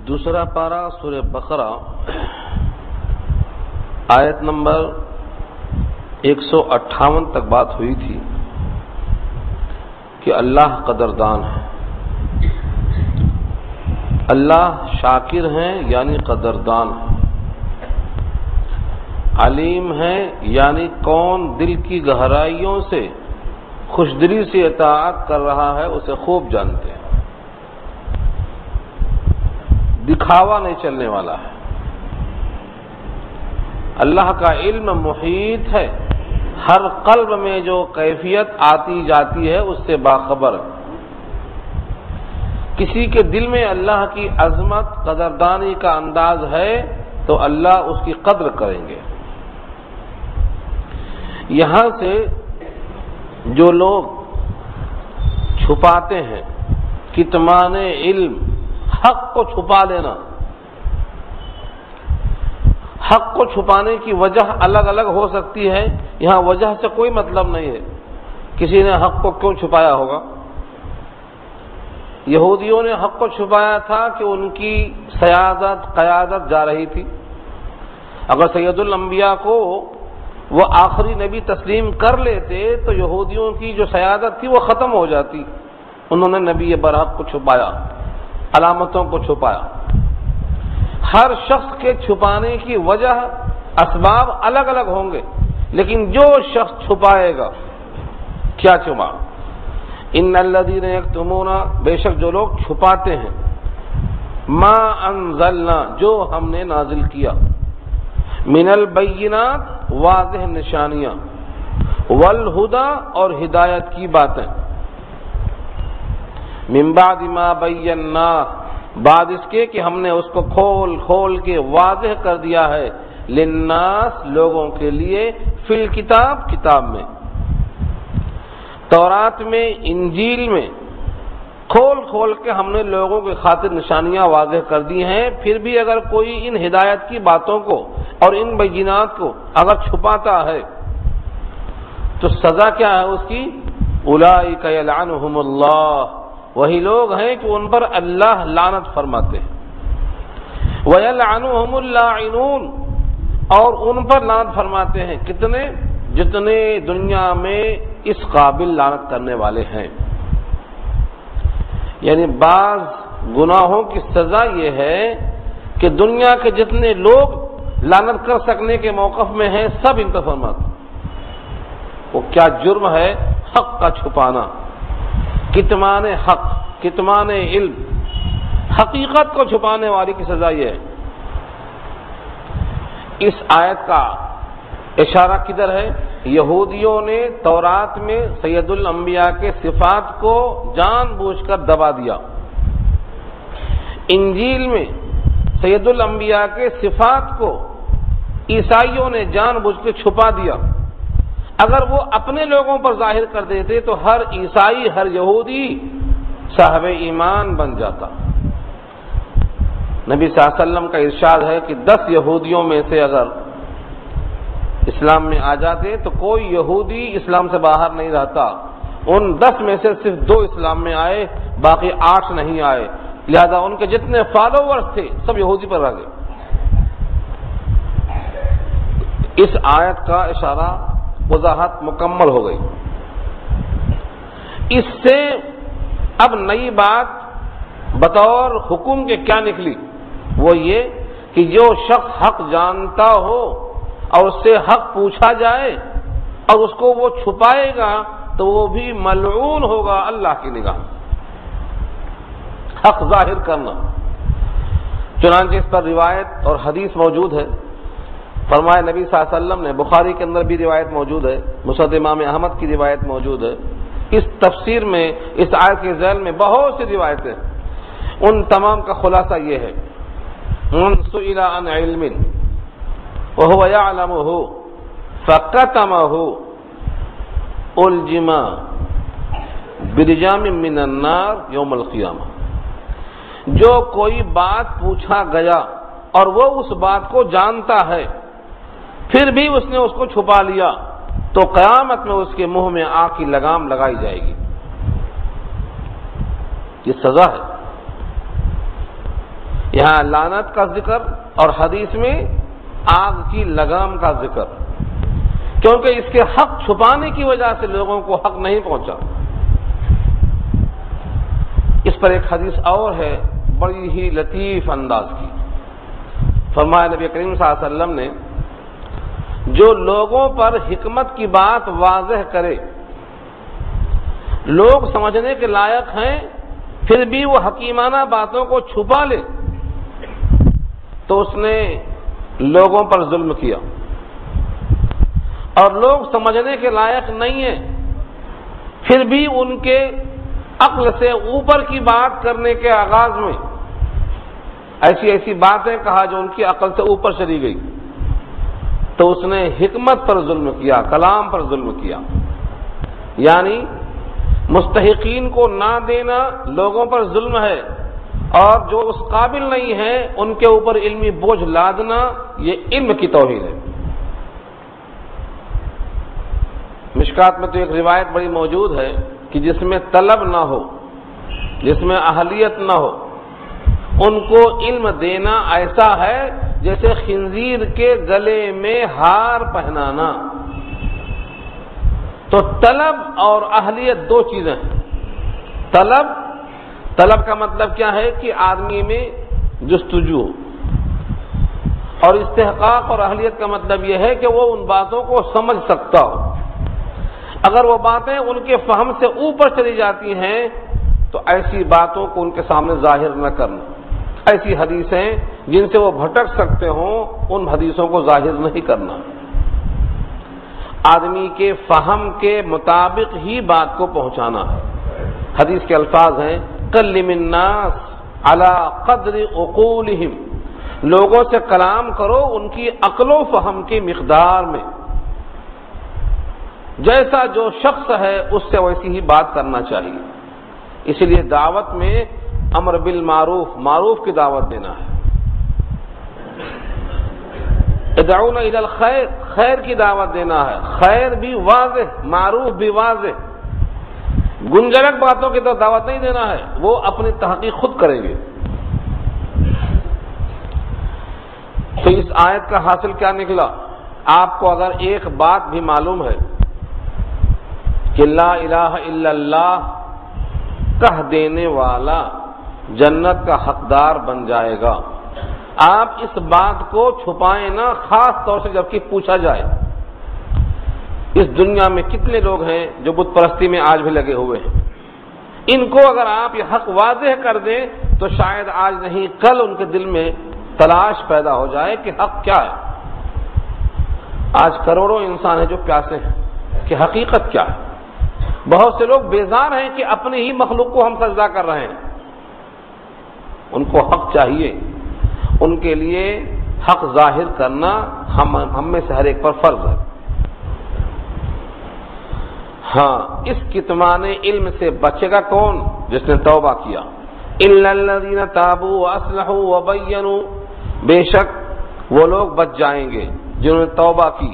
دوسرا پارہ سورہ بقرہ آیت نمبر 158 تک بات ہوئی تھی کہ اللہ قدردان ہے، اللہ شاکر ہیں یعنی قدردان ہے، علیم ہے یعنی کون دل کی گہرائیوں سے خوشدلی سے اطاعت کر رہا ہے اسے خوب جانتے ہیں، دکھاوا نہیں چلنے والا ہے۔ اللہ کا علم محیط ہے، ہر قلب میں جو کیفیت آتی جاتی ہے اس سے باخبر ہے۔ کسی کے دل میں اللہ کی عظمت قدردانی کا انداز ہے تو اللہ اس کی قدر کریں گے۔ یہاں سے جو لوگ چھپاتے ہیں کتمان علم، حق کو چھپا لینا، حق کو چھپانے کی وجہ الگ الگ ہو سکتی ہے، یہاں وجہ سے کوئی مطلب نہیں ہے، کسی نے حق کو کیوں چھپایا ہوگا۔ یہودیوں نے حق کو چھپایا تھا کہ ان کی قیادت جا رہی تھی، اگر سید الانبیاء کو وہ آخری نبی تسلیم کر لیتے تو یہودیوں کی جو سیادت تھی وہ ختم ہو جاتی۔ انہوں نے نبی برحق کو چھپایا، علامتوں کو چھپایا۔ ہر شخص کے چھپانے کی وجہ اسباب الگ الگ ہوں گے، لیکن جو شخص چھپائے گا کیا چھپا؟ ان الذین یکتمون، بے شک جو لوگ چھپاتے ہیں، ما انزلنا، جو ہم نے نازل کیا، من البینات، واضح نشانیاں، والہدی، اور ہدایت کی باتیں، من بعد ما بینا، بعد اس کے کہ ہم نے اس کو کھول کے واضح کر دیا ہے، للناس، لوگوں کے لیے، فی الکتاب، کتاب میں، تورات میں، انجیل میں، کھول کے ہم نے لوگوں کی خاطر نشانیاں واضح کر دی ہیں۔ پھر بھی اگر کوئی ان ہدایت کی باتوں کو اور ان بینات کو اگر چھپاتا ہے تو سزا کیا ہے اس کی؟ اولئک یلعنہم اللہ، وہی لوگ ہیں کہ ان پر اللہ لعنت فرماتے ہیں، ویلعنہم اللاعنون، اور ان پر لعنت فرماتے ہیں کتنے؟ جتنے دنیا میں اس قابل لعنت کرنے والے ہیں۔ یعنی بعض گناہوں کی سزا یہ ہے کہ دنیا کے جتنے لوگ لعنت کر سکنے کے موقف میں ہیں سب ان پر فرماتے ہیں۔ وہ کیا جرم ہے؟ حق کا چھپانا، کتمان حق، کتمان علم، حقیقت کو چھپانے والی کی سزا یہ ہے۔ اس آیت کا اشارہ کدھر ہے؟ یہودیوں نے تورات میں سید الانبیاء کے صفات کو جان بوجھ کر دبا دیا، انجیل میں سید الانبیاء کے صفات کو عیسائیوں نے جان بوجھ کے چھپا دیا۔ اگر وہ اپنے لوگوں پر ظاہر کر دیتے تو ہر عیسائی، ہر یہودی صاحب ایمان بن جاتا۔ نبی صلی اللہ علیہ وسلم کا ارشاد ہے کہ 10 یہودیوں میں سے اگر اسلام میں آ جاتے تو کوئی یہودی اسلام سے باہر نہیں رہتا، ان 10 میں سے صرف 2 اسلام میں آئے، باقی 8 نہیں آئے، لہذا ان کے جتنے فالوورز تھے سب یہودی پر رہ گئے۔ اس آیت کا اشارہ، وضاحت مکمل ہو گئی۔ اس سے اب نئی بات بطور حکم کے کیا نکلی؟ وہ یہ کہ جو شخص حق جانتا ہو اور اس سے حق پوچھا جائے اور اس کو وہ چھپائے گا تو وہ بھی ملعون ہوگا اللہ کی نگاہ۔ حق ظاہر کرنا، چنانچہ اس پر روایت اور حدیث موجود ہے۔ فرمایا نبی صلی اللہ علیہ وسلم نے، بخاری کے اندر بھی روایت موجود ہے، مسند امام احمد کی روایت موجود ہے، اس تفسیر میں، اس آیت کے ذیل میں بہت سی روایتیں، ان تمام کا خلاصہ یہ ہے: من سئل عن علم وهو يعلمه فكتمه الجم برجام من النار یوم القیامہ، جو کوئی بات پوچھا گیا اور وہ اس بات کو جانتا ہے پھر بھی اس نے اس کو چھپا لیا تو قیامت میں اس کے منہ میں آگ کی لگام لگائی جائے گی۔ یہ سزا ہے۔ یہاں لعنت کا ذکر اور حدیث میں آگ کی لگام کا ذکر، کیونکہ اس کے حق چھپانے کی وجہ سے لوگوں کو حق نہیں پہنچا۔ اس پر ایک حدیث اور ہے بڑی ہی لطیف انداز کی، فرمایا نبی کریم صلی اللہ علیہ وسلم نے، جو لوگوں پر حکمت کی بات واضح کرے، لوگ سمجھنے کے لائق ہیں پھر بھی وہ حکیمانہ باتوں کو چھپا لے، تو اس نے لوگوں پر ظلم کیا، اور لوگ سمجھنے کے لائق نہیں ہیں پھر بھی ان کے عقل سے اوپر کی بات کرنے کے آغاز میں ایسی ایسی باتیں کہا جو ان کی عقل سے اوپر چلی گئی، تو اس نے حکمت پر ظلم کیا، کلام پر ظلم کیا۔ یعنی مستحقین کو نہ دینا لوگوں پر ظلم ہے، اور جو اس قابل نہیں ہے ان کے اوپر علمی بوجھ لادنا یہ علم کی توہین ہے۔ مشکات میں تو ایک روایت بڑی موجود ہے کہ جس میں طلب نہ ہو، جس میں اہلیت نہ ہو، ان کو علم دینا ایسا ہے جیسے خنزیر کے گلے میں ہار پہنانا۔ تو طلب اور اہلیت دو چیزیں ہیں۔ طلب کا مطلب کیا ہے کہ آدمی میں جستجو، اور استحقاق اور اہلیت کا مطلب یہ ہے کہ وہ ان باتوں کو سمجھ سکتا ہو۔ اگر وہ باتیں ان کے فہم سے اوپر چلی جاتی ہیں تو ایسی باتوں کو ان کے سامنے ظاہر نہ کرنا، ایسی حدیثیں جن سے وہ بھٹک سکتے ہوں ان حدیثوں کو ظاہر نہیں کرنا، آدمی کے فہم کے مطابق ہی بات کو پہنچانا ہے۔ حدیث کے الفاظ ہیں کلم الناس علی قدر عقولہم، لوگوں سے کلام کرو ان کی عقل و فہم کی مقدار میں، جیسا جو شخص ہے اس سے ویسی ہی بات کرنا چاہیے۔ اسی لیے دعوت میں امر بالمعروف، معروف کی دعوت دینا ہے، ادعونا الی الخیر، خیر کی دعوت دینا ہے، خیر بھی واضح، معروف بھی واضح، گنجرک باتوں کی تو دعوت نہیں دینا ہے، وہ اپنی تحقیق خود کریں گے۔ تو اس آیت کا حاصل کیا نکلا؟ آپ کو اگر ایک بات بھی معلوم ہے کہ لا الہ الا اللہ کہہ دینے والا جنت کا حقدار بن جائے گا، آپ اس بات کو چھپائیں نہ، خاص طور سے جبکہ پوچھا جائے اس دنیا میں کتنے لوگ ہیں جو بت پرستی میں آج بھی لگے ہوئے ہیں، ان کو اگر آپ یہ حق واضح کر دیں تو شاید آج نہیں کل ان کے دل میں تلاش پیدا ہو جائے کہ حق کیا ہے۔ آج کروڑوں انسان ہیں جو پیاسے ہیں کہ حقیقت کیا ہے، بہت سے لوگ بیزار ہیں کہ اپنی ہی مخلوق کو ہم سجدہ کر رہے ہیں، ان کو حق چاہیے، ان کے لیے حق ظاہر کرنا ہم میں سے ہر ایک پر فرض ہے۔ ہاں، اس کتمان علم سے بچے گا کون؟ جس نے توبہ کیا۔ الا الذین تابوا واصلحوا وبینوا، بے شک وہ لوگ بچ جائیں گے جنہوں نے توبہ کی،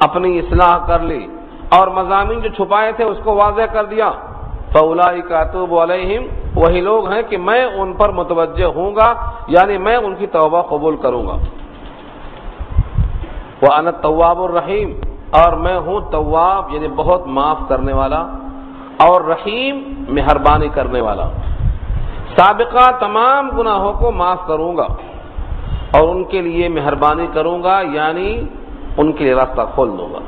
اپنی اصلاح کر لی اور مضامین جو چھپائے تھے اس کو واضح کر دیا۔ فاولئک اتوب علیہم، وہی لوگ ہیں کہ میں ان پر متوجہ ہوں گا، یعنی میں ان کی توبہ قبول کروں گا۔ وانا التواب الرحیم، اور میں ہوں تواب یعنی بہت معاف کرنے والا، اور رحیم مہربانی کرنے والا، سابقہ تمام گناہوں کو معاف کروں گا اور ان کے لیے مہربانی کروں گا، یعنی ان کے لیے راستہ کھول دوں گا۔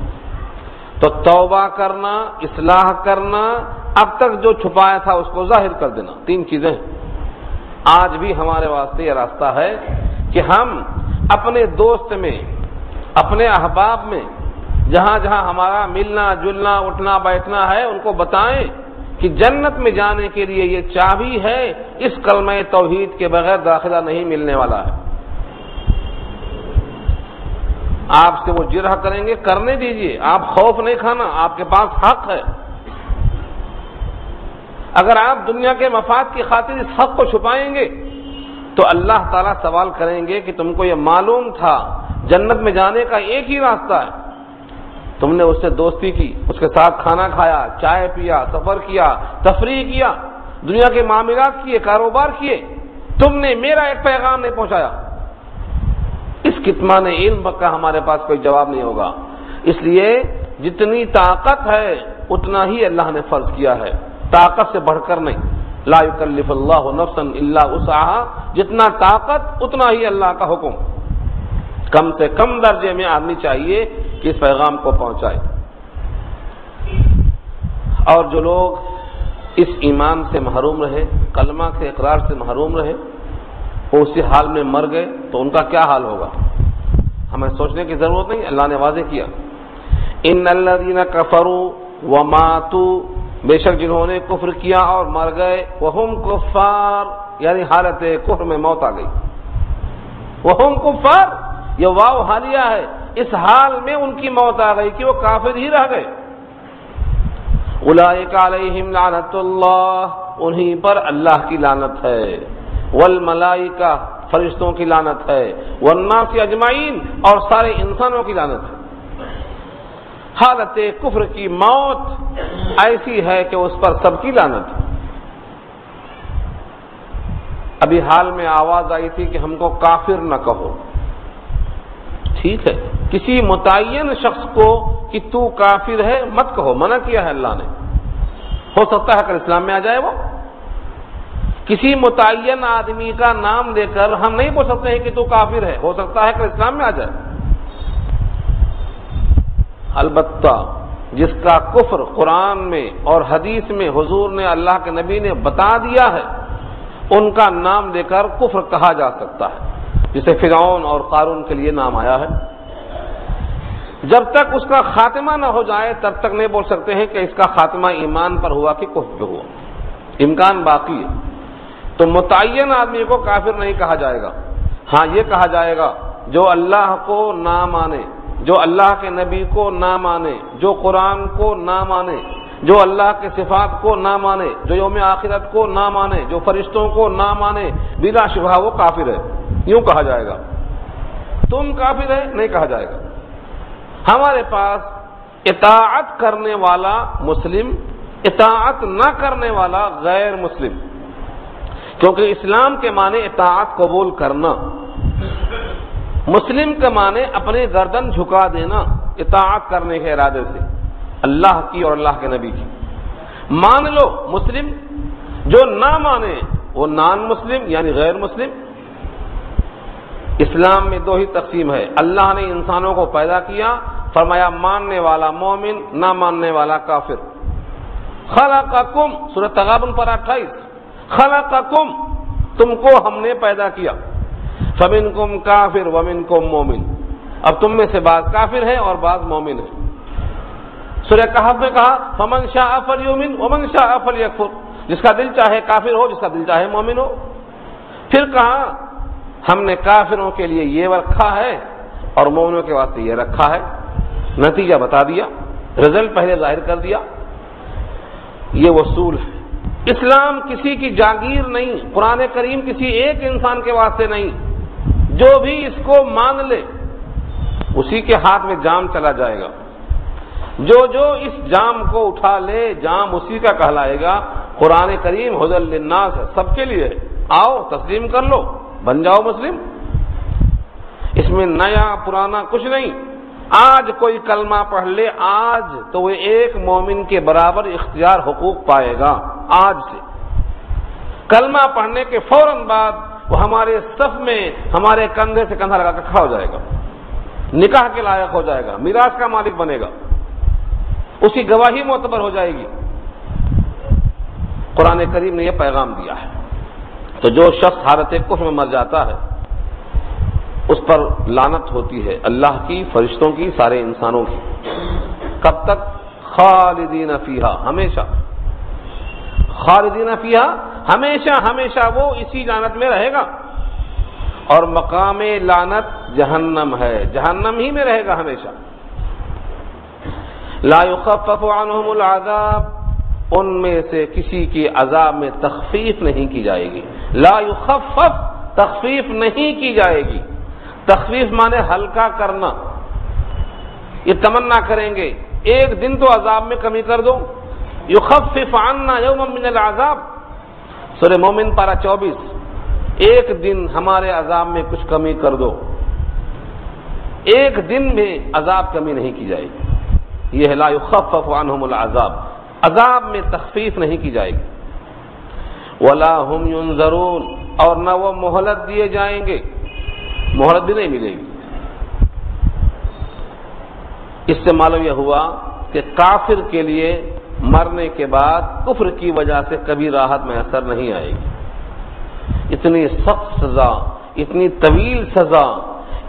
تو توبہ کرنا، اصلاح کرنا، اب تک جو چھپایا تھا اس کو ظاہر کر دینا، تین چیزیں ہیں۔ آج بھی ہمارے واسطے یہ راستہ ہے کہ ہم اپنے دوست میں، اپنے احباب میں، جہاں جہاں ہمارا ملنا جلنا اٹھنا بیٹھنا ہے ان کو بتائیں کہ جنت میں جانے کے لیے یہ چابی ہے، اس کلمہ توحید کے بغیر داخلہ نہیں ملنے والا ہے۔ آپ سے وہ جرح کریں گے، کرنے دیجئے، آپ خوف نہیں کھانا، آپ کے پاس حق ہے۔ اگر آپ دنیا کے مفاد کی خاطر اس حق کو چھپائیں گے تو اللہ تعالیٰ سوال کریں گے کہ تم کو یہ معلوم تھا جنت میں جانے کا ایک ہی راستہ ہے، تم نے اس سے دوستی کی، اس کے ساتھ کھانا کھایا، چائے پیا، سفر کیا، تفریح کیا، دنیا کے معاملات کیے، کاروبار کیے، تم نے میرا ایک پیغام نہیں پہنچایا۔ اس کتمان علم کا ہمارے پاس کوئی جواب نہیں ہوگا۔ اس لیے جتنی طاقت ہے اتنا ہی اللہ نے فرض کیا ہے، طاقت سے بڑھ کر نہیں۔ لا یکلف اللہ نفسا الا وسعها، جتنا طاقت اتنا ہی اللہ کا حکم۔ کم سے کم درجے میں آدمی چاہیے کہ اس پیغام کو پہنچائے۔ اور جو لوگ اس ایمان سے محروم رہے، کلمہ کے اقرار سے محروم رہے، وہ اسی حال میں مر گئے تو ان کا کیا حال ہوگا؟ ہمیں سوچنے کی ضرورت نہیں، اللہ نے واضح کیا، ان الذین کفروا وماتوا، بے شک جنہوں نے کفر کیا اور مر گئے، وہم کفار، یعنی حالت کفر میں موت آ گئی، وہم کفار، یہ واو حالیہ ہے، اس حال میں ان کی موت آ گئی کہ وہ کافر ہی رہ گئے۔ اولئک علیہم لعنت اللہ، انہیں پر اللہ کی لعنت ہے، والملائکہ، فرشتوں کی لعنت ہے، والناس اجمعین، اور سارے انسانوں کی لعنت ہے۔ حالت کفر کی موت ایسی ہے کہ اس پر سب کی لعنت ہے۔ ابھی حال میں آواز آئی تھی کہ ہم کو کافر نہ کہو، ٹھیک ہے، کسی متعین شخص کو کہ تو کافر ہے مت کہو، منع کیا ہے اللہ نے۔ ہو سکتا ہے کہ اسلام میں آ جائے وہ، کسی متعین آدمی کا نام لے کر ہم نہیں بول سکتے ہیں کہ تو کافر ہے، ہو سکتا ہے کہ اسلام میں آ جائے۔ البتہ جس کا کفر قرآن میں اور حدیث میں حضور نے، اللہ کے نبی نے بتا دیا ہے، ان کا نام لے کر کفر کہا جا سکتا ہے، جسے فرعون اور قارون کے لیے نام آیا ہے۔ جب تک اس کا خاتمہ نہ ہو جائے تب تک نہیں بول سکتے ہیں کہ اس کا خاتمہ ایمان پر ہوا کہ کفر پہ ہوا، امکان باقی ہے۔ تو متعین آدمی کو کافر نہیں کہا جائے گا، ہاں یہ کہا جائے گا جو اللہ کو نہ مانے، جو اللہ کے نبی کو نہ مانے، جو قرآن کو نہ مانے، جو اللہ کے صفات کو نہ مانے، جو یوم آخرت کو نہ مانے، جو فرشتوں کو نہ مانے، بلا شبہ وہ کافر ہے، یوں کہا جائے گا۔ تم کافر ہے نہیں کہا جائے گا۔ ہمارے پاس اطاعت کرنے والا مسلم، اطاعت نہ کرنے والا غیر مسلم، کیونکہ اسلام کے معنی اطاعت قبول کرنا، مسلم کے معنی اپنی گردن جھکا دینا اطاعت کرنے کے ارادے سے، اللہ کی اور اللہ کے نبی کی۔ مان لو مسلم، جو نہ مانے وہ نان مسلم یعنی غیر مسلم۔ اسلام میں دو ہی تقسیم ہے، اللہ نے انسانوں کو پیدا کیا، فرمایا ماننے والا مومن، نہ ماننے والا کافر۔ خلقکم، سورۃ تغابن پر 28، خلقکم، تم کو ہم نے پیدا کیا، فمنکم کافر ومنکم مومن، اب تم میں سے بعض کافر ہے اور بعض مومن ہے۔ سورہ کہف میں کہا فمن شاء فلیؤمن ومن شاء فلیکفر، جس کا دل چاہے کافر ہو، جس کا دل چاہے مومن ہو۔ پھر کہا ہم نے کافروں کے لیے یہ رکھا ہے اور مومنوں کے واسطے یہ رکھا ہے، نتیجہ بتا دیا، رزلٹ پہلے ظاہر کر دیا۔ یہ وصول ہے۔ اسلام کسی کی جاگیر نہیں، قرآن کریم کسی ایک انسان کے واسطے نہیں، جو بھی اس کو مان لے اسی کے ہاتھ میں جام چلا جائے گا، جو اس جام کو اٹھا لے جام اسی کا کہلائے گا۔ قرآن کریم ھدی للناس ہے، سب کے لیے، آؤ تسلیم کر لو، بن جاؤ مسلم۔ اس میں نیا پرانا کچھ نہیں۔ آج کوئی کلمہ پڑھ لے آج تو وہ ایک مومن کے برابر اختیار حقوق پائے گا۔ آج سے کلمہ پڑھنے کے فوراً بعد وہ ہمارے صف میں ہمارے کندھے سے کندھا لگا کر کھڑا ہو جائے گا، نکاح کے لائق ہو جائے گا، میراث کا مالک بنے گا، اس کی گواہی معتبر ہو جائے گی۔ قرآن کریم نے یہ پیغام دیا ہے۔ تو جو شخص حالت کفر میں مر جاتا ہے اس پر لعنت ہوتی ہے، اللہ کی، فرشتوں کی، سارے انسانوں کی۔ کب تک؟ خالدین فیہا، ہمیشہ، خالدین فیہا، ہمیشہ ہمیشہ وہ اسی لعنت میں رہے گا، اور مقام لعنت جہنم ہے، جہنم ہی میں رہے گا ہمیشہ۔ لا یخفف عنہم العذاب، ان میں سے کسی کی عذاب میں تخفیف نہیں کی جائے گی۔ لا یخفف، تخفیف نہیں کی جائے گی۔ تخفیف مانے ہلکا کرنا، یہ تمنا کریں گے ایک دن تو عذاب میں کمی کر دو۔ یخفف عنا یوما من العذاب، سورہ مومن پارہ 24، ایک دن ہمارے عذاب میں کچھ کمی کر دو، ایک دن میں عذاب کمی نہیں کی جائے گی. یہ ہے لا یخفف عنہم العذاب، عذاب میں تخفیف نہیں کی جائے گی. ولا هم ينظرون، اور نہ وہ مہلت دیے جائیں گے، مہلت بھی نہیں ملے گی. اس سے معلوم یہ ہوا کہ کافر کے لیے مرنے کے بعد کفر کی وجہ سے کبھی راحت میسر نہیں آئے گی. اتنی سخت سزا، اتنی طویل سزا،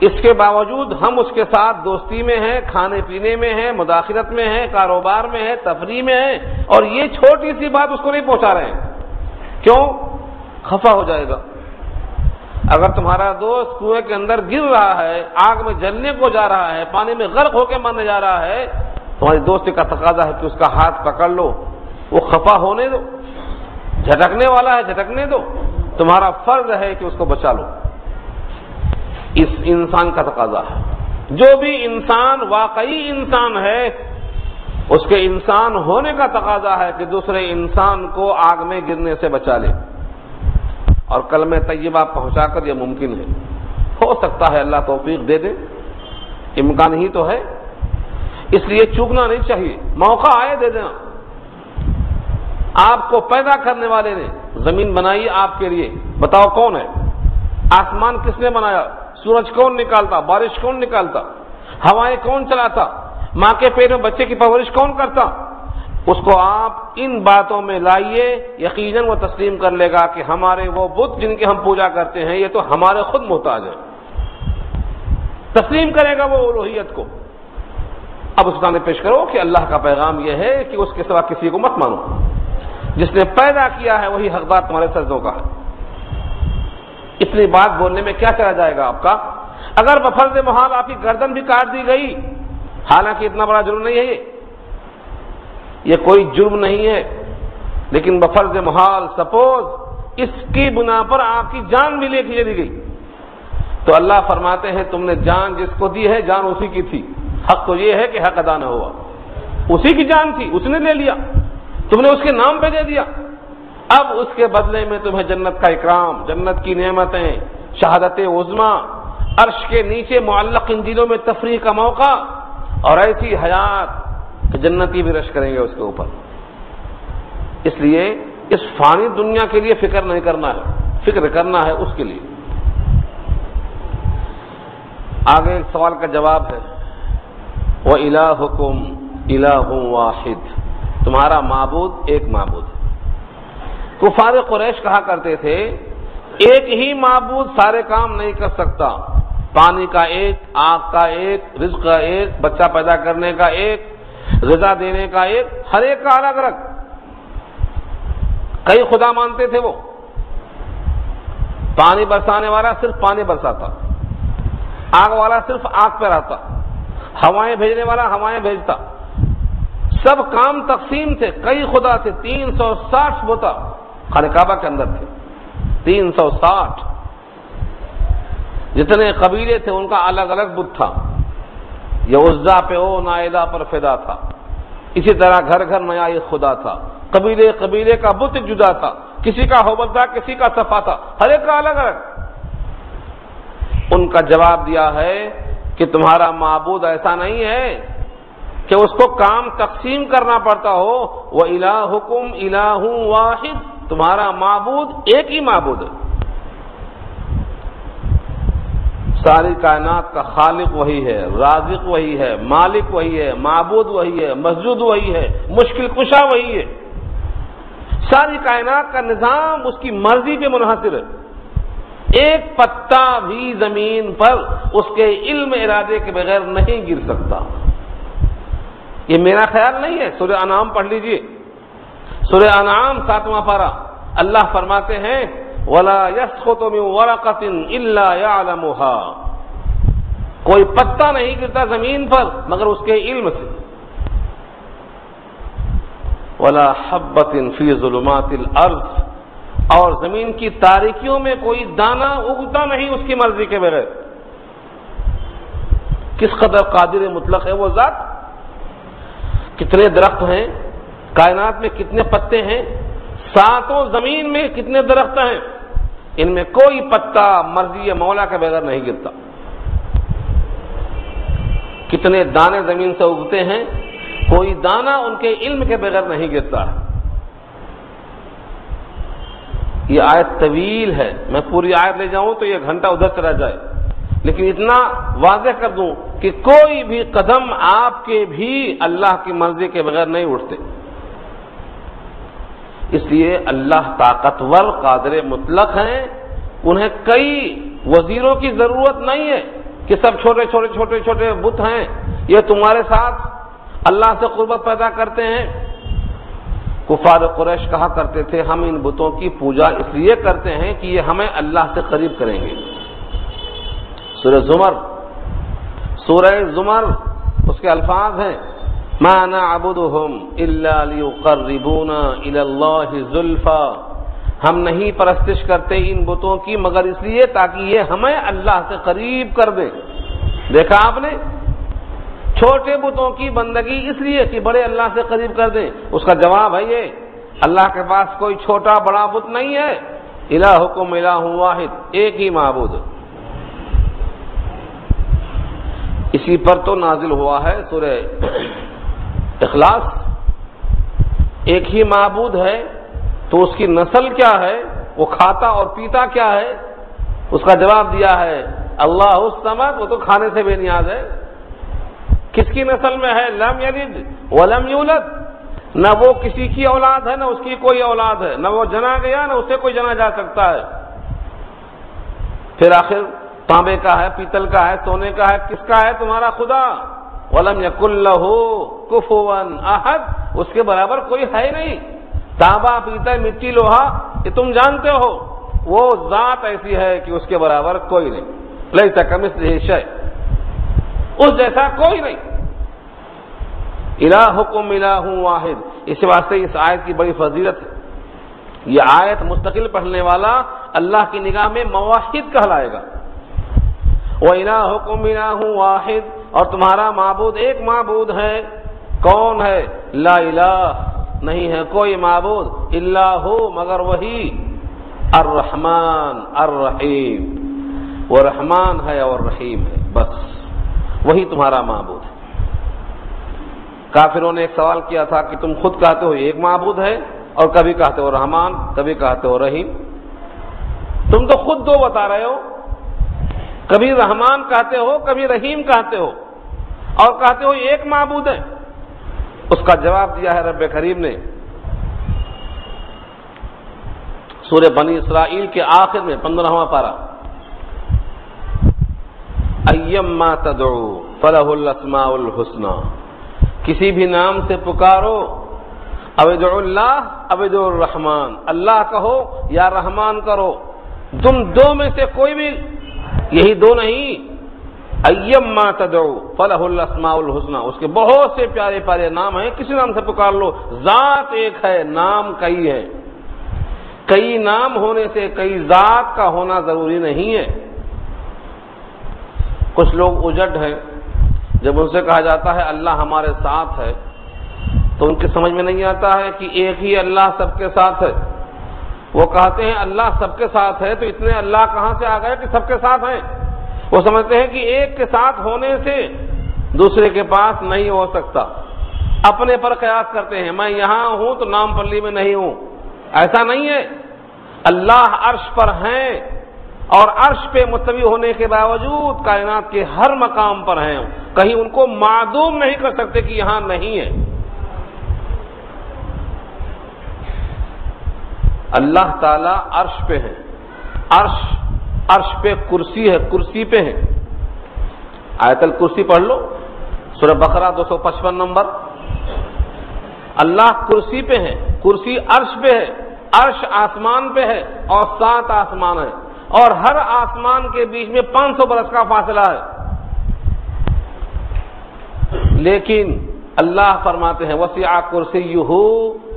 اس کے باوجود ہم اس کے ساتھ دوستی میں ہیں، کھانے پینے میں ہیں، مداخلت میں ہیں، کاروبار میں ہیں، تفریح میں ہیں، اور یہ چھوٹی سی بات اس کو نہیں پہنچا رہے ہیں. کیوں؟ خفا ہو جائے گا. اگر تمہارا دوست کنویں کے اندر گر رہا ہے، آگ میں جلنے کو جا رہا ہے، پانی میں غرق ہو کے مرنے جا رہا ہے، تمہاری دوستی کا تقاضا ہے کہ اس کا ہاتھ پکڑ لو، وہ خفا ہونے دو، جھٹکنے والا ہے جھٹکنے دو، تمہارا فرض ہے کہ اس کو بچا لو. اس انسان کا تقاضا ہے. جو بھی انسان واقعی انسان ہے، اس کے انسان ہونے کا تقاضا ہے کہ دوسرے انسان کو آگ میں گرنے سے بچا لے. اور کلمہ طیبہ پہنچا کر یہ ممکن ہے. ہو سکتا ہے اللہ توفیق دے دے، امکان ہی تو ہے، اس لیے چوکنا نہیں چاہیے. موقع آئے دے دینا. آپ کو پیدا کرنے والے نے زمین بنائی آپ کے لیے، بتاؤ کون ہے؟ آسمان کس نے بنایا؟ سورج کون نکالتا؟ بارش کون نکالتا؟ ہوائیں کون چلاتا؟ ماں کے پیٹ میں بچے کی پرورش کون کرتا؟ اس کو آپ ان باتوں میں لائیے، یقیناً وہ تسلیم کر لے گا کہ ہمارے وہ بت جن کی ہم پوجا کرتے ہیں یہ تو ہمارے خود محتاج ہیں. تسلیم کرے گا وہ الوہیت کو. اب اس سامنے پیش کرو کہ اللہ کا پیغام یہ ہے کہ اس کے سوا کسی کو مت مانو. جس نے پیدا کیا ہے وہی حقدار تمہارے سجدوں کا ہے. اتنی بات بولنے میں کیا چلا جائے گا آپ کا؟ اگر بفرض محال آپ کی گردن بھی کاٹ دی گئی، حالانکہ اتنا بڑا جرم نہیں ہے یہ کوئی جرم نہیں ہے، لیکن بفرض محال سپوز اس کی بنا پر آپ کی جان بھی لے کے چلی گئی، تو اللہ فرماتے ہیں تم نے جان جس کو دی ہے جان اسی کی تھی. حق تو یہ ہے کہ حق ادا نہ ہوا. اسی کی جان تھی، اس نے لے لیا، تم نے اس کے نام پہ دے دیا. اب اس کے بدلے میں تمہیں جنت کا اکرام، جنت کی نعمتیں، شہادت عظمیٰ، عرش کے نیچے معلق ان دلوں میں تفریح کا موقع، اور ایسی حیات کہ جنتی بھی رش کریں گے اس کے اوپر. اس لیے اس فانی دنیا کے لیے فکر نہیں کرنا ہے، فکر کرنا ہے اس کے لیے. آگے ایک سوال کا جواب ہے، وَإِلَٰهُكُمْ إِلَٰهٌ وَاحِدٌ، تمہارا معبود ایک معبود ہے. کفار قریش کہا کرتے تھے ایک ہی معبود سارے کام نہیں کر سکتا. پانی کا ایک، آگ کا ایک، رزق کا ایک، بچہ پیدا کرنے کا ایک، غذا دینے کا ایک، ہر ایک کا الگ الگ. کئی خدا مانتے تھے وہ. پانی برسانے والا صرف پانی برساتا، آگ والا صرف آگ پہ رہتا، ہوائیں بھیجنے والا ہوائیں بھیجتا. سب کام تقسیم تھے. کئی خدا تھے، 360 بوتا خانہ کعبہ کے اندر تھے. 360 جتنے قبیلے تھے ان کا الگ الگ بت تھا. یہ عزا پہ او نائلہ پر فدا تھا. اسی طرح گھر گھر نیا ایک خدا تھا. قبیلے قبیلے کا بت جدا تھا. کسی کا حبل تھا، کسی کا صفا تھا، ہر ایک کا الگ الگ. ان کا جواب دیا ہے کہ تمہارا معبود ایسا نہیں ہے کہ اس کو کام تقسیم کرنا پڑتا ہو. وَإِلَٰهُكُمْ إِلَٰهٌ وَاحِدٌ، تمہارا معبود ایک ہی معبود ہے. ساری کائنات کا خالق وہی ہے، رازق وہی ہے، مالک وہی ہے، معبود وہی ہے، مسجود وہی ہے، مشکل کشا وہی ہے. ساری کائنات کا نظام اس کی مرضی پہ منحصر ہے. ایک پتا بھی زمین پر اس کے علم ارادے کے بغیر نہیں گر سکتا. یہ میرا خیال نہیں ہے. سورہ انعام پڑھ لیجئے، سورہ انعام 7واں پارہ. اللہ فرماتے ہیں وَلَا يَسْقُطُ مِن وَرَقَةٍ إِلَّا يَعْلَمُهَا، کوئی پتا نہیں گرتا زمین پر مگر اس کے علم سے. وَلَا حَبَّةٍ فِي ظُلُمَاتِ الْأَرْضِ، اور زمین کی تاریکیوں میں کوئی دانہ اگتا نہیں اس کی مرضی کے بغیر. کس قدر قادر مطلق ہے وہ ذات. کتنے درخت ہیں کائنات میں، کتنے پتے ہیں، ساتوں زمین میں کتنے درخت ہیں. ان میں کوئی پتا مرضی مولا کے بغیر نہیں گرتا. کتنے دانے زمین سے اگتے ہیں، کوئی دانہ ان کے علم کے بغیر نہیں گرتا ہے. یہ آیت طویل ہے، میں پوری آیت لے جاؤں تو یہ گھنٹہ ادھر چلا جائے، لیکن اتنا واضح کر دوں کہ کوئی بھی قدم آپ کے بھی اللہ کی مرضی کے بغیر نہیں اٹھتے. اس لیے اللہ طاقتور قادر مطلق ہیں، انہیں کئی وزیروں کی ضرورت نہیں ہے کہ سب چھوٹے بت ہیں، یہ تمہارے ساتھ اللہ سے قربت پیدا کرتے ہیں. کفار قریش کہا کرتے تھے ہم ان بتوں کی پوجا اس لیے کرتے ہیں کہ یہ ہمیں اللہ سے قریب کریں گے. سورہ زمر اس کے الفاظ ہیں ما نعبدهم الا ليقربونا الى الله زلفا، ہم نہیں پرستش کرتے ان بتوں کی مگر اس لیے تاکہ یہ ہمیں اللہ سے قریب کر دیں. دیکھا آپ نے، چھوٹے بتوں کی بندگی اس لیے کہ بڑے اللہ سے قریب کر دیں. اس کا جواب ہے یہ، اللہ کے پاس کوئی چھوٹا بڑا بت نہیں ہے. الہکم الہ واحد، ایک ہی معبود. اسی پر تو نازل ہوا ہے سورہ اخلاص. ایک ہی معبود ہے تو اس کی نسل کیا ہے، وہ کھاتا اور پیتا کیا ہے؟ اس کا جواب دیا ہے اللہ الصمد، وہ تو کھانے سے بے نیاز ہے. کس کی نسل میں ہے؟ لم یلد ولم یولد، نہ وہ کسی کی اولاد ہے نہ اس کی کوئی اولاد ہے، نہ وہ جنا گیا نہ اسے کوئی جنا جا سکتا ہے. پھر آخر تانبے کا ہے، پیتل کا ہے، سونے کا ہے، کس کا ہے؟ تمہارا خدا. ولم یکن لہ کفوا احد، اس کے برابر کوئی ہے نہیں. تانبا، پیتل، مٹی، لوہا، یہ تم جانتے ہو، وہ ذات ایسی ہے کہ اس کے برابر کوئی نہیں. لیس کمثلہ شیء، اس جیسا کوئی نہیں. الہکم الہ واحد. اس واسطے اس آیت کی بڑی فضیلت ہے. یہ آیت مستقل پڑھنے والا اللہ کی نگاہ میں موحد کہلائے گا. وَإِلَٰهُكُمْ إِلَٰهٌ وَاحِدٌ، اور تمہارا معبود ایک معبود ہے. کون ہے؟ لا الہ، نہیں ہے کوئی معبود، الا ہو، مگر وہی. الرحمن الرحیم، وہ رحمان ہے اور رحیم ہے، بس وہی تمہارا معبود ہے. کافروں نے ایک سوال کیا تھا کہ تم خود کہتے ہو ایک معبود ہے اور کبھی کہتے ہو رحمان، کبھی کہتے ہو رحیم. تم تو خود دو بتا رہے ہو، کبھی رحمان کہتے ہو کبھی رحیم کہتے ہو اور کہتے ہو ایک معبود ہے. اس کا جواب دیا ہے رب کریم نے سورہ بنی اسرائیل کے آخر میں 15واں پارہ، ایما تدعو فلہ الاسماء الحسنی، کسی بھی نام سے پکارو، او ادعو اللہ او ادعو الرحمن، اللہ کہو یا رحمان کرو، تم دو میں سے کوئی بھی، یہی دو نہیں، ایما تدعو فلہ الاسماء الحسنی، اس کے بہت سے پیارے پیارے نام ہیں، کسی نام سے پکار لو. ذات ایک ہے، نام کئی ہے. کئی نام ہونے سے کئی ذات کا ہونا ضروری نہیں ہے. کچھ لوگ اجڑ ہیں، جب ان سے کہا جاتا ہے اللہ ہمارے ساتھ ہے تو ان کی سمجھ میں نہیں آتا ہے کہ ایک ہی اللہ سب کے ساتھ ہے. وہ کہتے ہیں اللہ سب کے ساتھ ہے تو اتنے اللہ کہاں سے آ گئے کہ سب کے ساتھ ہیں. وہ سمجھتے ہیں کہ ایک کے ساتھ ہونے سے دوسرے کے پاس نہیں ہو سکتا. اپنے پر قیاس کرتے ہیں، میں یہاں ہوں تو نام پلی میں نہیں ہوں. ایسا نہیں ہے. اللہ عرش پر ہیں اور عرش پہ مستوی ہونے کے باوجود کائنات کے ہر مقام پر ہیں. کہیں ان کو معدوم نہیں کر سکتے کہ یہاں نہیں ہے. اللہ تعالی عرش پہ ہے. عرش پہ کرسی ہے، کرسی پہ ہے. آیت الکرسی پڑھ لو، سورہ بقرہ 255 نمبر. اللہ کرسی پہ ہے، کرسی عرش پہ ہے. عرش آسمان پہ ہے اور 7 آسمان ہے اور ہر آسمان کے بیچ میں 500 برس کا فاصلہ ہے. لیکن اللہ فرماتے ہیں وسع کرسیہ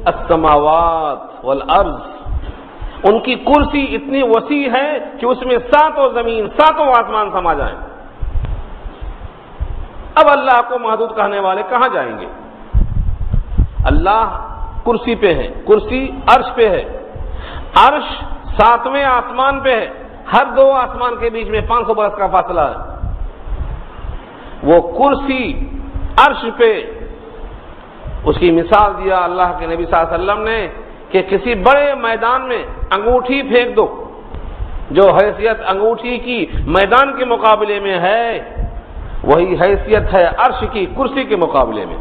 السماوات والارض، ان کی کرسی اتنی وسیع ہے کہ اس میں 7 زمین 7 آسمان سما جائیں. اب اللہ کو محدود کہنے والے کہاں جائیں گے؟ اللہ کرسی پہ ہے، کرسی عرش پہ ہے. عرش 7ویں آسمان پہ ہے، ہر 2 آسمان کے بیچ میں 500 برس کا فاصلہ ہے۔ وہ کرسی عرش پہ، اس کی مثال دیا اللہ کے نبی صلی اللہ علیہ وسلم نے کہ کسی بڑے میدان میں انگوٹھی پھینک دو، جو حیثیت انگوٹھی کی میدان کے مقابلے میں ہے وہی حیثیت ہے عرش کی کرسی کے مقابلے میں۔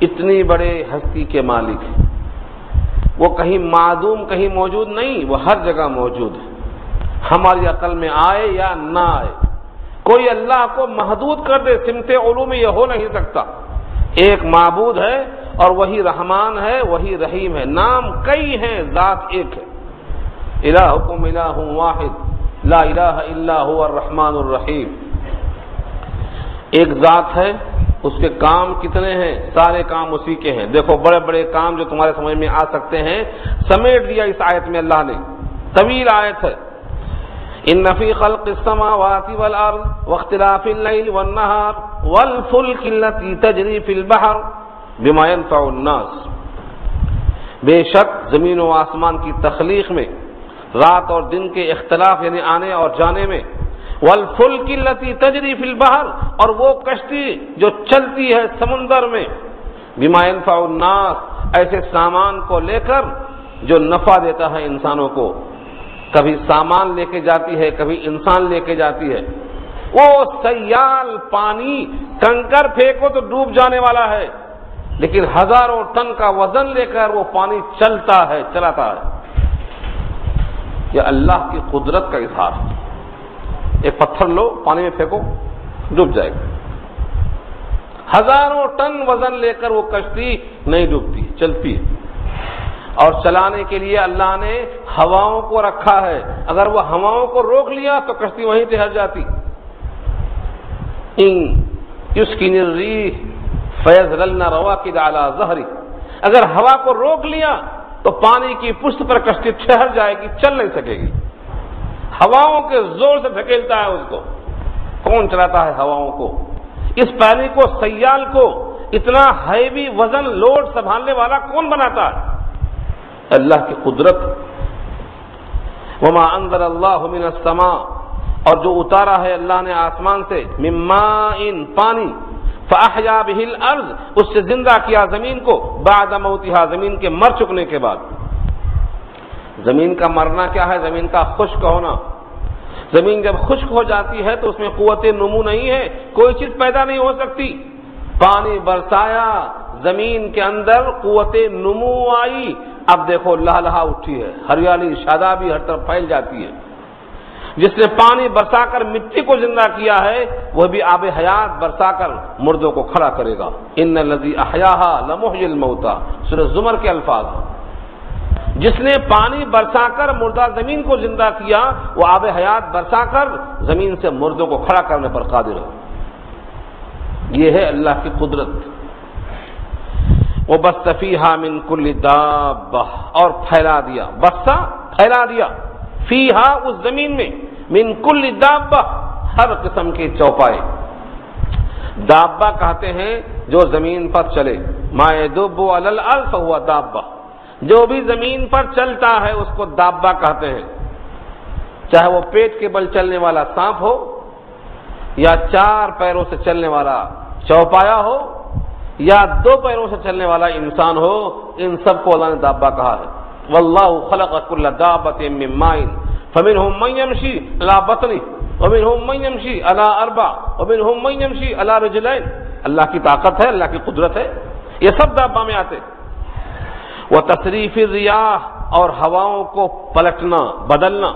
اتنی بڑے ہستی کے مالک ہیں، وہ کہیں معدوم کہیں موجود نہیں، وہ ہر جگہ موجود ہے، ہماری عقل میں آئے یا نہ آئے۔ کوئی اللہ کو محدود کر دے سمت علوم میں یہ ہو نہیں سکتا۔ ایک معبود ہے اور وہی رحمان ہے، وہی رحیم ہے، نام کئی ہیں، ذات ایک ہے۔ الہکم الہ واحد لا الہ الا هو الرحمن الرحیم۔ ایک ذات ہے، اس کے کام کتنے ہیں؟ سارے کام اسی کے ہیں۔ دیکھو بڑے بڑے کام جو تمہارے سمجھ میں آ سکتے ہیں سمیٹ دیا اس آیت میں اللہ نے، طویل آیت ہے۔ ان فی خلق السماوات والارض واختلاف اللیل والنہار والفلک التی تجری فی البحر بما ينفع الناس، بے شک زمین و آسمان کی تخلیق میں، رات اور دن کے اختلاف یعنی آنے اور جانے میں، والفلک التی تجری فی البحر، اور وہ کشتی جو چلتی ہے سمندر میں، بما ينفع الناس، ایسے سامان کو لے کر جو نفع دیتا ہے انسانوں کو۔ کبھی سامان لے کے جاتی ہے، کبھی انسان لے کے جاتی ہے۔ وہ سیال پانی کنکر پھینکو تو ڈوب جانے والا ہے، لیکن ہزاروں ٹن کا وزن لے کر وہ پانی چلتا ہے، چلاتا ہے۔ یہ اللہ کی قدرت کا اظہار ہے۔ ایک پتھر لو پانی میں پھینکو ڈوب جائے گا، ہزاروں ٹن وزن لے کر وہ کشتی نہیں ڈوبتی، چلتی ہے۔ اور چلانے کے لیے اللہ نے ہواؤں کو رکھا ہے، اگر وہ ہواؤں کو روک لیا تو کشتی وہیں ٹھہر جاتی۔ یسکن الریح فیظللن رواکد علی ظہرہ، اگر ہوا کو روک لیا تو پانی کی پشت پر کشتی ٹھہر جائے گی، چل نہیں سکے گی۔ ہواؤں کے زور سے دھکیلتا ہے اس کو۔ کون چلاتا ہے ہواؤں کو؟ اس پانی کو، سیال کو اتنا ہیوی وزن لوڈ سنبھالنے والا کون بناتا ہے؟ اللہ کی قدرت۔ وما انزل اللہ من السماء، اور جو اتارا ہے اللہ نے آسمان سے، من ماء پانی، فاحیا به الارض، اس سے زندہ کیا زمین کو، بعد موتها، زمین کے مر چکنے کے بعد۔ زمین کا مرنا کیا ہے؟ زمین کا خشک ہونا۔ زمین جب خشک ہو جاتی ہے تو اس میں قوت نمو نہیں ہے، کوئی چیز پیدا نہیں ہو سکتی۔ پانی برسایا، زمین کے اندر قوت نمو آئی، اب دیکھو لہلہا اٹھی ہے، ہریالی شادابی ہر طرف پھیل جاتی ہے۔ جس نے پانی برسا کر مٹی کو زندہ کیا ہے وہ بھی آب حیات برسا کر مردوں کو کھڑا کرے گا۔ ان الذی احیاھا لمحیی الموتى، سورہ زمر کے الفاظ۔ جس نے پانی برسا کر مردہ زمین کو زندہ کیا وہ آب حیات برسا کر زمین سے مردوں کو کھڑا کرنے پر قادر ہے۔ یہ ہے اللہ کی قدرت۔ وَبَثَّ فِيهَا مِن كُلِّ دَابَّةٍ، اور پھیلا دیا، بسا پھیلا دیا، فیہا اس زمین میں، من کل دابہ ہر قسم کے چوپائے۔ دابہ کہتے ہیں جو زمین پر چلے، ما يدب علی الارض فهو دابہ، جو بھی زمین پر چلتا ہے اس کو دابہ کہتے ہیں، چاہے وہ پیٹ کے بل چلنے والا سانپ ہو یا 4 پیروں سے چلنے والا چوپایا ہو یا 2 پیروں سے چلنے والا انسان ہو، ان سب کو اللہ نے دابہ کہا ہے۔ واللہ خلق کل دابۃ من ماء فمنهم من يمشي على بطنه ومنهم من يمشي على 4 ومنهم من يمشي على رجلين۔ اللہ کی طاقت ہے، اللہ کی قدرت ہے، یہ سب دابہ میں آتے۔ وتصریف الریاح، اور ہواؤں کو پلٹنا، بدلنا،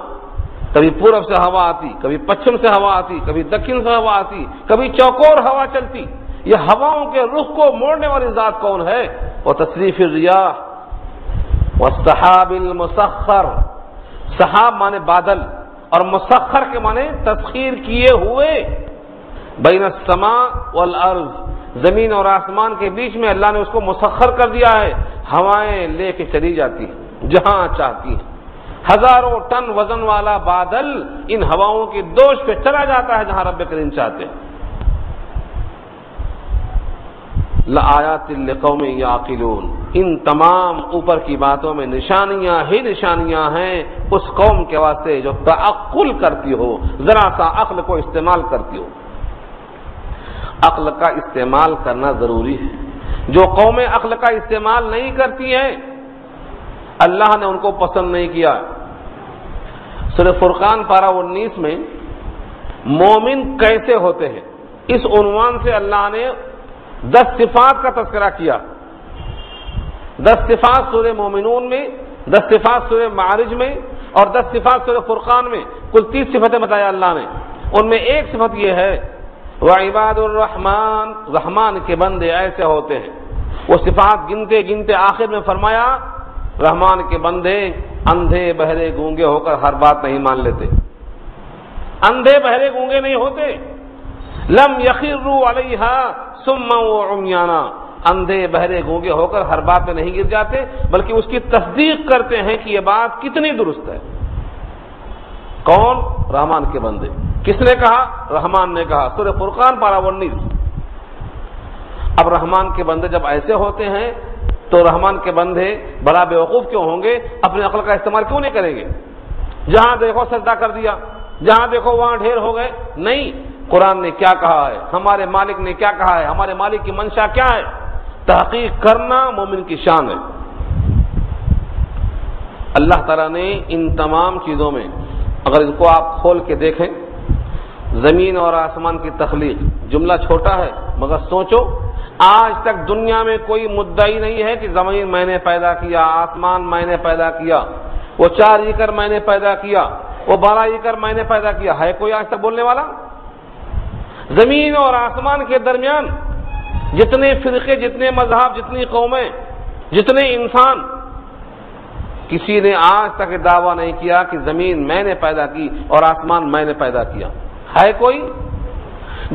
کبھی پورب سے ہوا آتی، کبھی پچھم سے ہوا آتی، کبھی دکن سے ہوا آتی، کبھی چوکور ہوا چلتی۔ یہ ہواؤں کے رخ کو موڑنے والی ذات کون ہے؟ وتصریف الریاح والسحاب المسخر، سحاب مانے بادل اور مسخر کے مانے تسخیر کیے ہوئے، بین السماء والارض، زمین اور آسمان کے بیچ میں اللہ نے اس کو مسخر کر دیا ہے، ہوائیں لے کے چلی جاتی جہاں چاہتی ہیں۔ ہزاروں ٹن وزن والا بادل ان ہواؤں کی دوش پہ چلا جاتا ہے جہاں رب کریم چاہتے ہیں۔ لآیات لقوم یعقلون، ان تمام اوپر کی باتوں میں نشانیاں ہی نشانیاں ہیں اس قوم کے واسطے جو تعقل کرتی ہو، ذرا سا عقل کو استعمال کرتی ہو۔ عقل کا استعمال کرنا ضروری ہے۔ جو قومیں عقل کا استعمال نہیں کرتی ہیں اللہ نے ان کو پسند نہیں کیا۔ سورہ فرقان پارہ 19 میں مومن کیسے ہوتے ہیں اس عنوان سے اللہ نے 10 صفات کا تذکرہ کیا۔ 10 صفات سورہ مومنون میں، 10 صفات سورہ معارج میں اور 10 صفات سورہ فرقان میں، کل 30 صفتیں بتایا اللہ نے۔ ان میں ایک صفت یہ ہے وعباد الرحمن، رحمان کے بندے ایسے ہوتے ہیں۔ وہ صفات گنتے گنتے آخر میں فرمایا رحمان کے بندے اندھے بہرے گونگے ہو کر ہر بات نہیں مان لیتے، اندھے بہرے گونگے نہیں ہوتے۔ لم یخروا علیہا صما وعمیانا، اندھے بہرے گونگے ہو کر ہر بات پہ نہیں گر جاتے بلکہ اس کی تصدیق کرتے ہیں کہ یہ بات کتنی درست ہے۔ کون؟ رحمان کے بندے۔ کس نے کہا؟ رحمان نے کہا، سورہ فرقان پارہ 19۔ اب رحمان کے بندے جب ایسے ہوتے ہیں تو رحمان کے بندے بڑا بیوقوف کیوں ہوں گے؟ اپنے عقل کا استعمال کیوں نہیں کریں گے؟ جہاں دیکھو سجدہ کر دیا، جہاں دیکھو وہاں ڈھیر ہو گئے۔ نہیں، قرآن نے کیا کہا ہے، ہمارے مالک نے کیا کہا ہے، ہمارے مالک کی منشا کیا ہے، تحقیق کرنا مومن کی شان ہے۔ اللہ تعالیٰ نے ان تمام چیزوں میں اگر ان کو آپ کھول کے دیکھیں، زمین اور آسمان کی تخلیق، جملہ چھوٹا ہے مگر سوچو، آج تک دنیا میں کوئی مدعی نہیں ہے کہ زمین میں نے پیدا کیا، آسمان میں نے پیدا کیا، وہ 4 ایکڑ میں نے پیدا کیا، وہ 12 ایکڑ میں نے پیدا کیا، ہے کوئی آج تک بولنے والا؟ زمین اور آسمان کے درمیان جتنے فرقے، جتنے مذہب، جتنی قومیں، جتنے انسان، کسی نے آج تک دعویٰ نہیں کیا کہ زمین میں نے پیدا کی اور آسمان میں نے پیدا کیا، ہے کوئی؟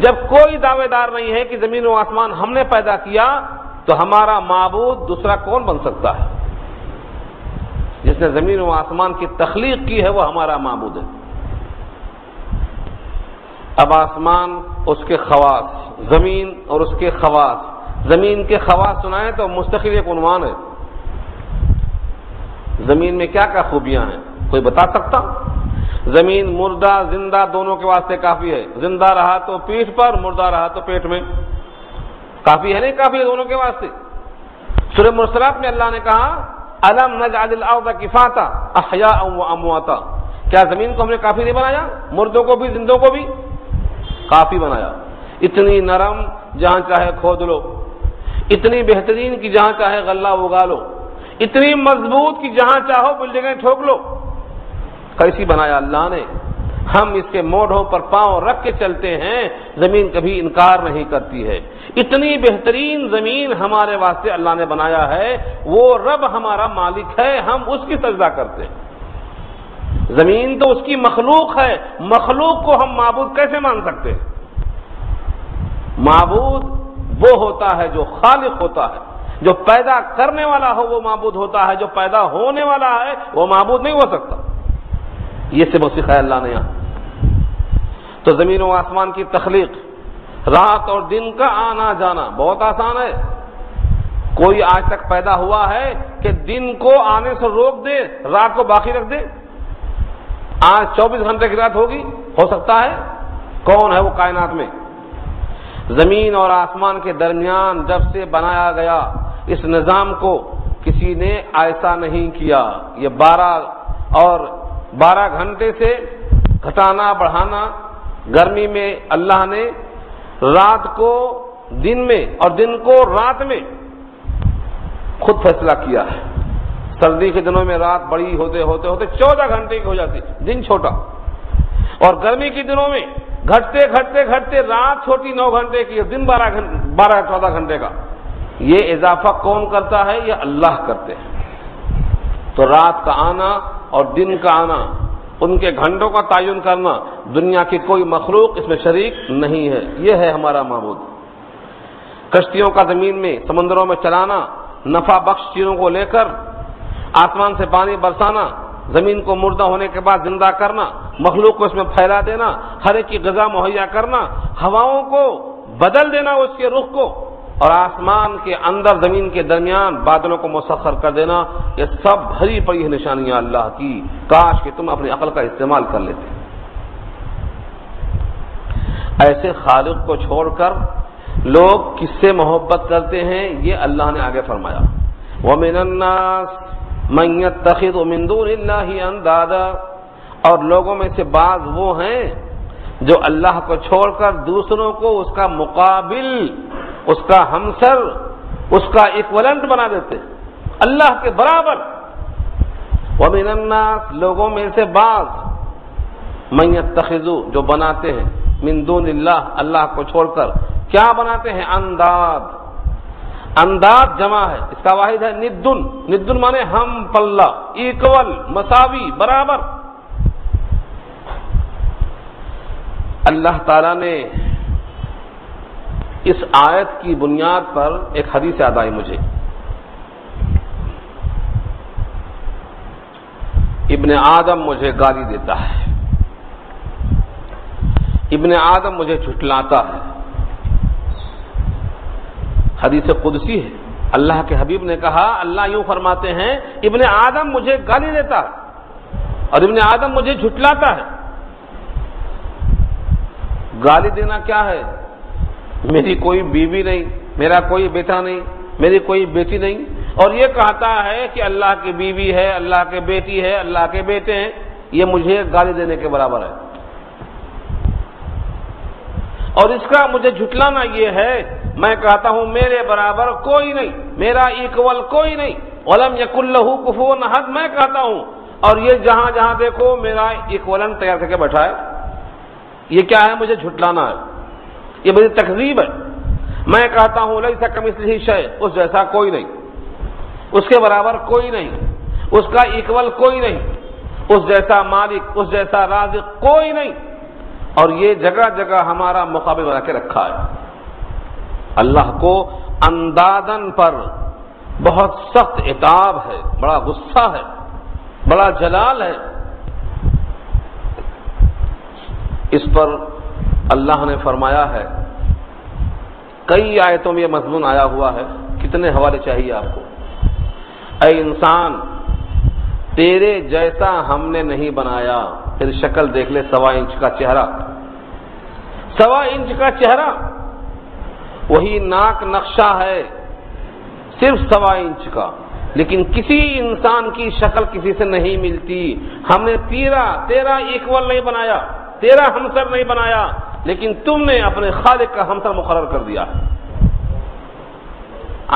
جب کوئی دعوے دار نہیں ہے کہ زمین و آسمان ہم نے پیدا کیا تو ہمارا معبود دوسرا کون بن سکتا ہے؟ جس نے زمین و آسمان کی تخلیق کی ہے وہ ہمارا معبود ہے۔ اب آسمان اس کے خواص، زمین اور اس کے خواص، زمین کے خواص سنائیں تو مستقل ایک عنوان ہے۔ زمین میں کیا کیا خوبیاں ہیں کوئی بتا سکتا؟ زمین مردہ زندہ دونوں کے واسطے کافی ہے، زندہ رہا تو پیٹھ پر، مردہ رہا تو پیٹ میں، کافی ہے نہیں؟ کافی ہے دونوں کے واسطے۔ سورہ مرسلات میں اللہ نے کہا الم نجعل الارض کفاتا احیاء وامواتا، کیا زمین کو ہم نے کافی نہیں بنایا؟ مردوں کو بھی زندوں کو بھی کافی بنایا۔ اتنی نرم جہاں چاہے کھود لو، اتنی بہترین کی جہاں چاہے غلہ اگا لو، اتنی مضبوط کی جہاں چاہو بلڈنگیں ٹھوک لو۔ کیسی بنایا اللہ نے؟ ہم اس کے موڑوں پر پاؤں رکھ کے چلتے ہیں، زمین کبھی انکار نہیں کرتی ہے۔ اتنی بہترین زمین ہمارے واسطے اللہ نے بنایا ہے، وہ رب ہمارا مالک ہے، ہم اس کی سجدہ کرتے ہیں۔ زمین تو اس کی مخلوق ہے، مخلوق کو ہم معبود کیسے مان سکتے ہیں؟ معبود وہ ہوتا ہے جو خالق ہوتا ہے، جو پیدا کرنے والا ہو وہ معبود ہوتا ہے، جو پیدا ہونے والا ہے وہ معبود نہیں ہو سکتا۔ یہ سبق سکھایا اللہ نے یہاں۔ تو زمین و آسمان کی تخلیق، رات اور دن کا آنا جانا بہت آسان ہے۔ کوئی آج تک پیدا ہوا ہے کہ دن کو آنے سے روک دے، رات کو باقی رکھ دے؟ آج 24 گھنٹے کی رات ہوگی؟ ہو سکتا ہے؟ کون ہے وہ کائنات میں؟ زمین اور آسمان کے درمیان جب سے بنایا گیا اس نظام کو کسی نے ایسا نہیں کیا۔ یہ 12 گھنٹے سے گھٹانا بڑھانا، گرمی میں اللہ نے رات کو دن میں اور دن کو رات میں خود فیصلہ کیا ہے۔ سردی کے دنوں میں رات بڑی ہوتے ہوتے 14 گھنٹے کی ہو جاتی، دن چھوٹا، اور گرمی کے دنوں میں گھٹتے رات چھوٹی 9 گھنٹے کی، دن 12-14 گھنٹے کا۔ یہ اضافہ کون کرتا ہے؟ یہ اللہ کرتے ہیں۔ تو رات کا آنا اور دن کا آنا، ان کے گھنٹوں کا تعین کرنا، دنیا کی کوئی مخلوق اس میں شریک نہیں ہے۔ یہ ہے ہمارا معبود۔ کشتیوں کا زمین میں سمندروں میں چلانا، نفع بخش چیزوں کو لے کر آسمان سے پانی برسانا، زمین کو مردہ ہونے کے بعد زندہ کرنا، مخلوق کو اس میں پھیلا دینا، ہر ایک کی غذا مہیا کرنا، ہواؤں کو بدل دینا اس کے رخ کو، اور آسمان کے اندر زمین کے درمیان بادلوں کو مسخر کر دینا، یہ سب بھری پڑی ہے نشانیاں اللہ کی، کاش کہ تم اپنی عقل کا استعمال کر لیتے۔ ایسے خالق کو چھوڑ کر لوگ کس سے محبت کرتے ہیں، یہ اللہ نے آگے فرمایا، وَمِنَ النَّاسِ مَن يَتَّخِذُ مِن دُونِ اللَّهِ أَندَادًا، اور لوگوں میں سے بعض وہ ہیں جو اللہ کو چھوڑ کر دوسروں کو اس کا مقابل، اس کا ہمسر، اس کا ایکولنٹ بنا دیتے اللہ کے برابر۔ وَمِنَ النَّاسِ لوگوں میں سے بعض، مَن يَتَّخِذُ جو بناتے ہیں، من دون اللہ اللہ کو چھوڑ کر کیا بناتے ہیں، انداد۔ انداد جمع ہے، اس کا واحد ہے ندن، ندن مانے ہم پلہ، ایکول، مساوی، برابر۔ اللہ تعالی نے اس آیت کی بنیاد پر ایک حدیث یاد آئی مجھے، ابن آدم مجھے گالی دیتا ہے، ابن آدم مجھے جھٹلاتا ہے، حدیث قدسی ہے، اللہ کے حبیب نے کہا، اللہ یوں فرماتے ہیں، ابن آدم مجھے گالی دیتا ہے اور ابن آدم مجھے جھٹلاتا ہے۔ گالی دینا کیا ہے؟ میری کوئی بیوی نہیں، میرا کوئی بیٹا نہیں، میری کوئی بیٹی نہیں، اور یہ کہتا ہے کہ اللہ کی بیوی ہے، اللہ کے بیٹی ہے، اللہ کے بیٹے ہیں، یہ مجھے گالی دینے کے برابر ہے۔ اور اس کا مجھے جھٹلانا یہ ہے، میں کہتا ہوں میرے برابر کوئی نہیں، میرا ایکول کوئی نہیں، وَلَمْ يَكُنْ لَهُ كُفُوًا أَحَدٌ میں کہتا ہوں، اور یہ جہاں جہاں دیکھو میرا ایکولنٹ تیار کر کے بیٹھا ہے۔ یہ کیا ہے؟ مجھے جھٹلانا ہے، یہ بڑی تکذیب ہے۔ میں کہتا ہوں لَيْسَ كَمِثْلِهِ شَيْءٌ اس جیسا کوئی نہیں، اس کے برابر کوئی نہیں، اس کا ایکول کوئی نہیں، اس جیسا مالک، اس جیسا رازق کوئی نہیں، اور یہ جگہ جگہ ہمارا مقابل بنا کے رکھا ہے۔ اللہ کو اندادن پر بہت سخت عتاب ہے، بڑا غصہ ہے، بڑا جلال ہے۔ اس پر اللہ نے فرمایا ہے، کئی آیتوں میں یہ مضمون آیا ہوا ہے، کتنے حوالے چاہیے آپ کو؟ اے انسان، تیرے جیسا ہم نے نہیں بنایا، پھر شکل دیکھ لے، 1.25 انچ کا چہرہ، 1.25 انچ کا چہرہ، وہی ناک نقشہ ہے صرف 1.25 انچ کا، لیکن کسی انسان کی شکل کسی سے نہیں ملتی۔ ہم نے تیرا ایکول نہیں بنایا، تیرا ہمسر نہیں بنایا، لیکن تم نے اپنے خالق کا ہمسر مقرر کر دیا۔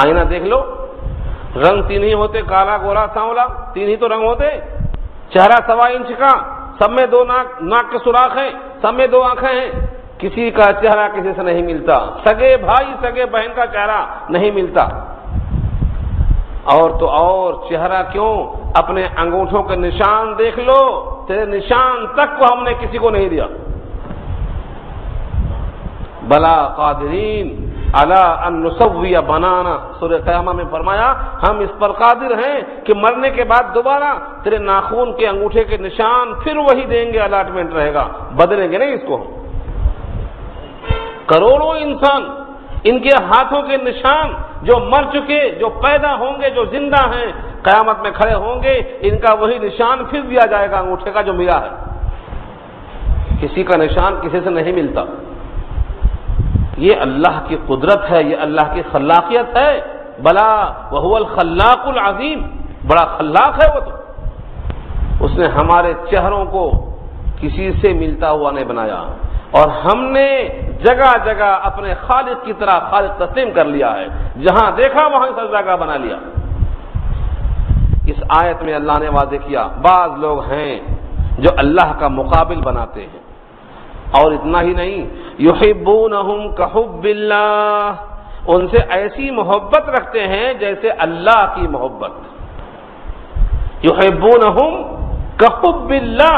آئینہ دیکھ لو، رنگ 3 ہی ہوتے، کالا، گورا، سانولا، 3 ہی تو رنگ ہوتے۔ چہرہ 1.25 انچ کا، سب میں 2 ناک کے سوراخ ہیں، سب میں 2 آنکھیں ہیں، کسی کا چہرہ کسی سے نہیں ملتا، سگے بھائی سگے بہن کا چہرہ نہیں ملتا۔ اور تو اور چہرہ کیوں، اپنے انگوٹھوں کے نشان دیکھ لو، تیرے نشان تک کو ہم نے کسی کو نہیں دیا۔ بلا قادرین علی ان نسوی بنانا، سورہ قیامہ میں فرمایا ہم اس پر قادر ہیں کہ مرنے کے بعد دوبارہ تیرے ناخون کے انگوٹھے کے نشان پھر وہی دیں گے، الاٹمنٹ رہے گا، بدلیں گے نہیں اس کو۔ کروڑوں انسان، ان کے ہاتھوں کے نشان، جو مر چکے، جو پیدا ہوں گے، جو زندہ ہیں، قیامت میں کھڑے ہوں گے، ان کا وہی نشان پھر دیا جائے گا انگوٹھے کا جو ملا ہے۔ کسی کا نشان کسی سے نہیں ملتا۔ یہ اللہ کی قدرت ہے، یہ اللہ کی خلاقیت ہے۔ بلا وہو الخلاق العظیم، بڑا خلاق ہے وہ تو۔ اس نے ہمارے چہروں کو کسی سے ملتا ہوا نہیں بنایا، اور ہم نے جگہ جگہ اپنے خالق کی طرح خالق تسلیم کر لیا ہے، جہاں دیکھا وہاں سجدہ بنا لیا۔ اس آیت میں اللہ نے واضح کیا، بعض لوگ ہیں جو اللہ کا مقابل بناتے ہیں، اور اتنا ہی نہیں، یحبونہم کحب اللہ، ان سے ایسی محبت رکھتے ہیں جیسے اللہ کی محبت۔ یحبونہم کحب اللہ،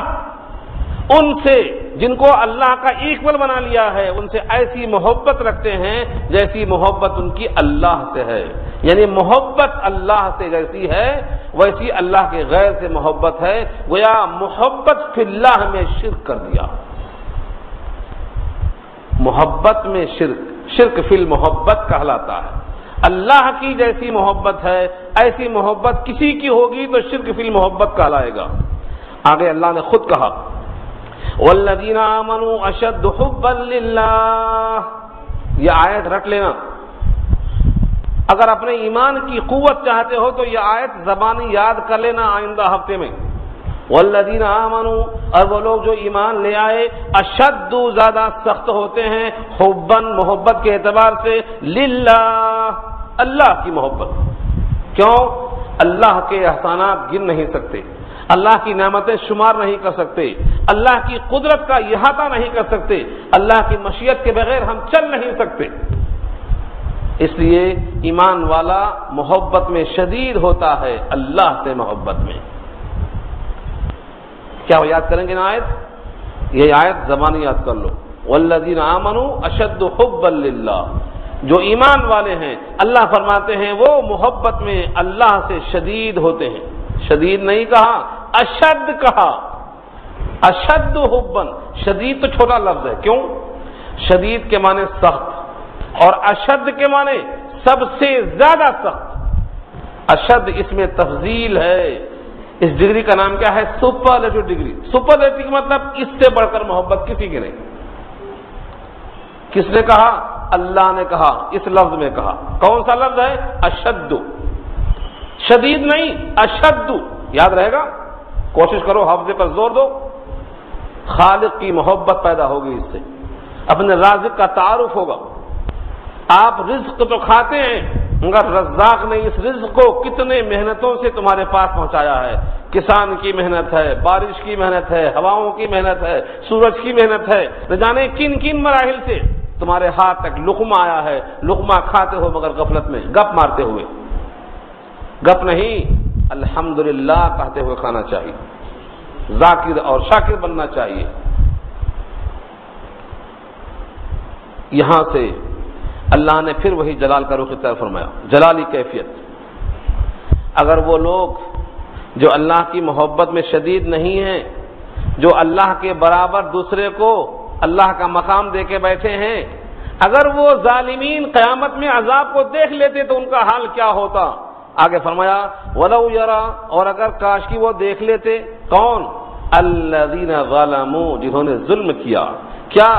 ان سے جن کو اللہ کا ایکول بنا لیا ہے، ان سے ایسی محبت رکھتے ہیں جیسی محبت ان کی اللہ سے ہے۔ یعنی محبت اللہ سے جیسی ہے ویسی اللہ کے غیر سے محبت ہے، گویا محبت فی اللہ میں شرک کر دیا۔ محبت میں شرک فی المحبت کہلاتا ہے۔ اللہ کی جیسی محبت ہے ایسی محبت کسی کی ہوگی تو شرک فی المحبت کہلائے گا۔ آگے اللہ نے خود کہا والذین آمنوا اشد حبا للہ، یہ آیت رٹ لینا، اگر اپنے ایمان کی قوت چاہتے ہو تو یہ آیت زبانی یاد کر لینا آئندہ ہفتے میں۔ والذین آمنوا، اور وہ لوگ جو ایمان لے آئے، اشد زیادہ سخت ہوتے ہیں، حباً محبت کے اعتبار سے، للہ اللہ کی محبت۔ کیوں؟ اللہ کے احسانات گن نہیں سکتے، اللہ کی نعمتیں شمار نہیں کر سکتے، اللہ کی قدرت کا احاطہ نہیں کر سکتے، اللہ کی مشیت کے بغیر ہم چل نہیں سکتے۔ اس لیے ایمان والا محبت میں شدید ہوتا ہے، اللہ سے محبت میں۔ کیا وہ یاد کریں گے نا آیت؟ یہ آیت زبانی یاد کر لو، والذین آمنوا اشد حبا للہ، جو ایمان والے ہیں اللہ فرماتے ہیں وہ محبت میں اللہ سے شدید ہوتے ہیں۔ شدید نہیں کہا، اشد کہا، اشد حبا، شدید تو چھوٹا لفظ ہے، کیوں؟ شدید کے معنی سخت، اور اشد کے معنی سب سے زیادہ سخت۔ اشد اس میں تفضیل ہے، اس ڈگری کا نام کیا ہے؟ Superlative degree. سپرلیٹو کا مطلب اس سے بڑھ کر محبت کسی کی نہیں۔ کس نے کہا؟ اللہ نے کہا، اس لفظ میں کہا۔ کون سا لفظ ہے؟ اشد، شدید نہیں، اشد، یاد رہے گا؟ کوشش کرو، حافظے پر زور دو، خالق کی محبت پیدا ہوگی اس سے، اپنے رازق کا تعارف ہوگا۔ آپ رزق تو کھاتے ہیں مگر رزاق نے اس رزق کو کتنے محنتوں سے تمہارے پاس پہنچایا ہے۔ کسان کی محنت ہے، بارش کی محنت ہے، ہواؤں کی محنت ہے، سورج کی محنت ہے، نہ جانے کن کن مراحل سے تمہارے ہاتھ تک لقمہ آیا ہے۔ لقمہ کھاتے ہو مگر غفلت میں، گپ مارتے ہوئے، گپ نہیں، الحمدللہ کہتے ہوئے کھانا چاہیے، ذاکر اور شاکر بننا چاہیے۔ یہاں سے اللہ نے پھر وہی جلال کا رخ اختیار فرمایا، جلالی کیفیت۔ اگر وہ لوگ جو اللہ کی محبت میں شدید نہیں ہیں، جو اللہ کے برابر دوسرے کو اللہ کا مقام دے کے بیٹھے ہیں، اگر وہ ظالمین قیامت میں عذاب کو دیکھ لیتے تو ان کا حال کیا ہوتا؟ آگے فرمایا وَلَوْ يَرَى، اور اگر کاش کی وہ دیکھ لیتے، کون؟ الَّذِينَ ظَلَمُوا، جنہوں نے ظلم کیا۔ کیا؟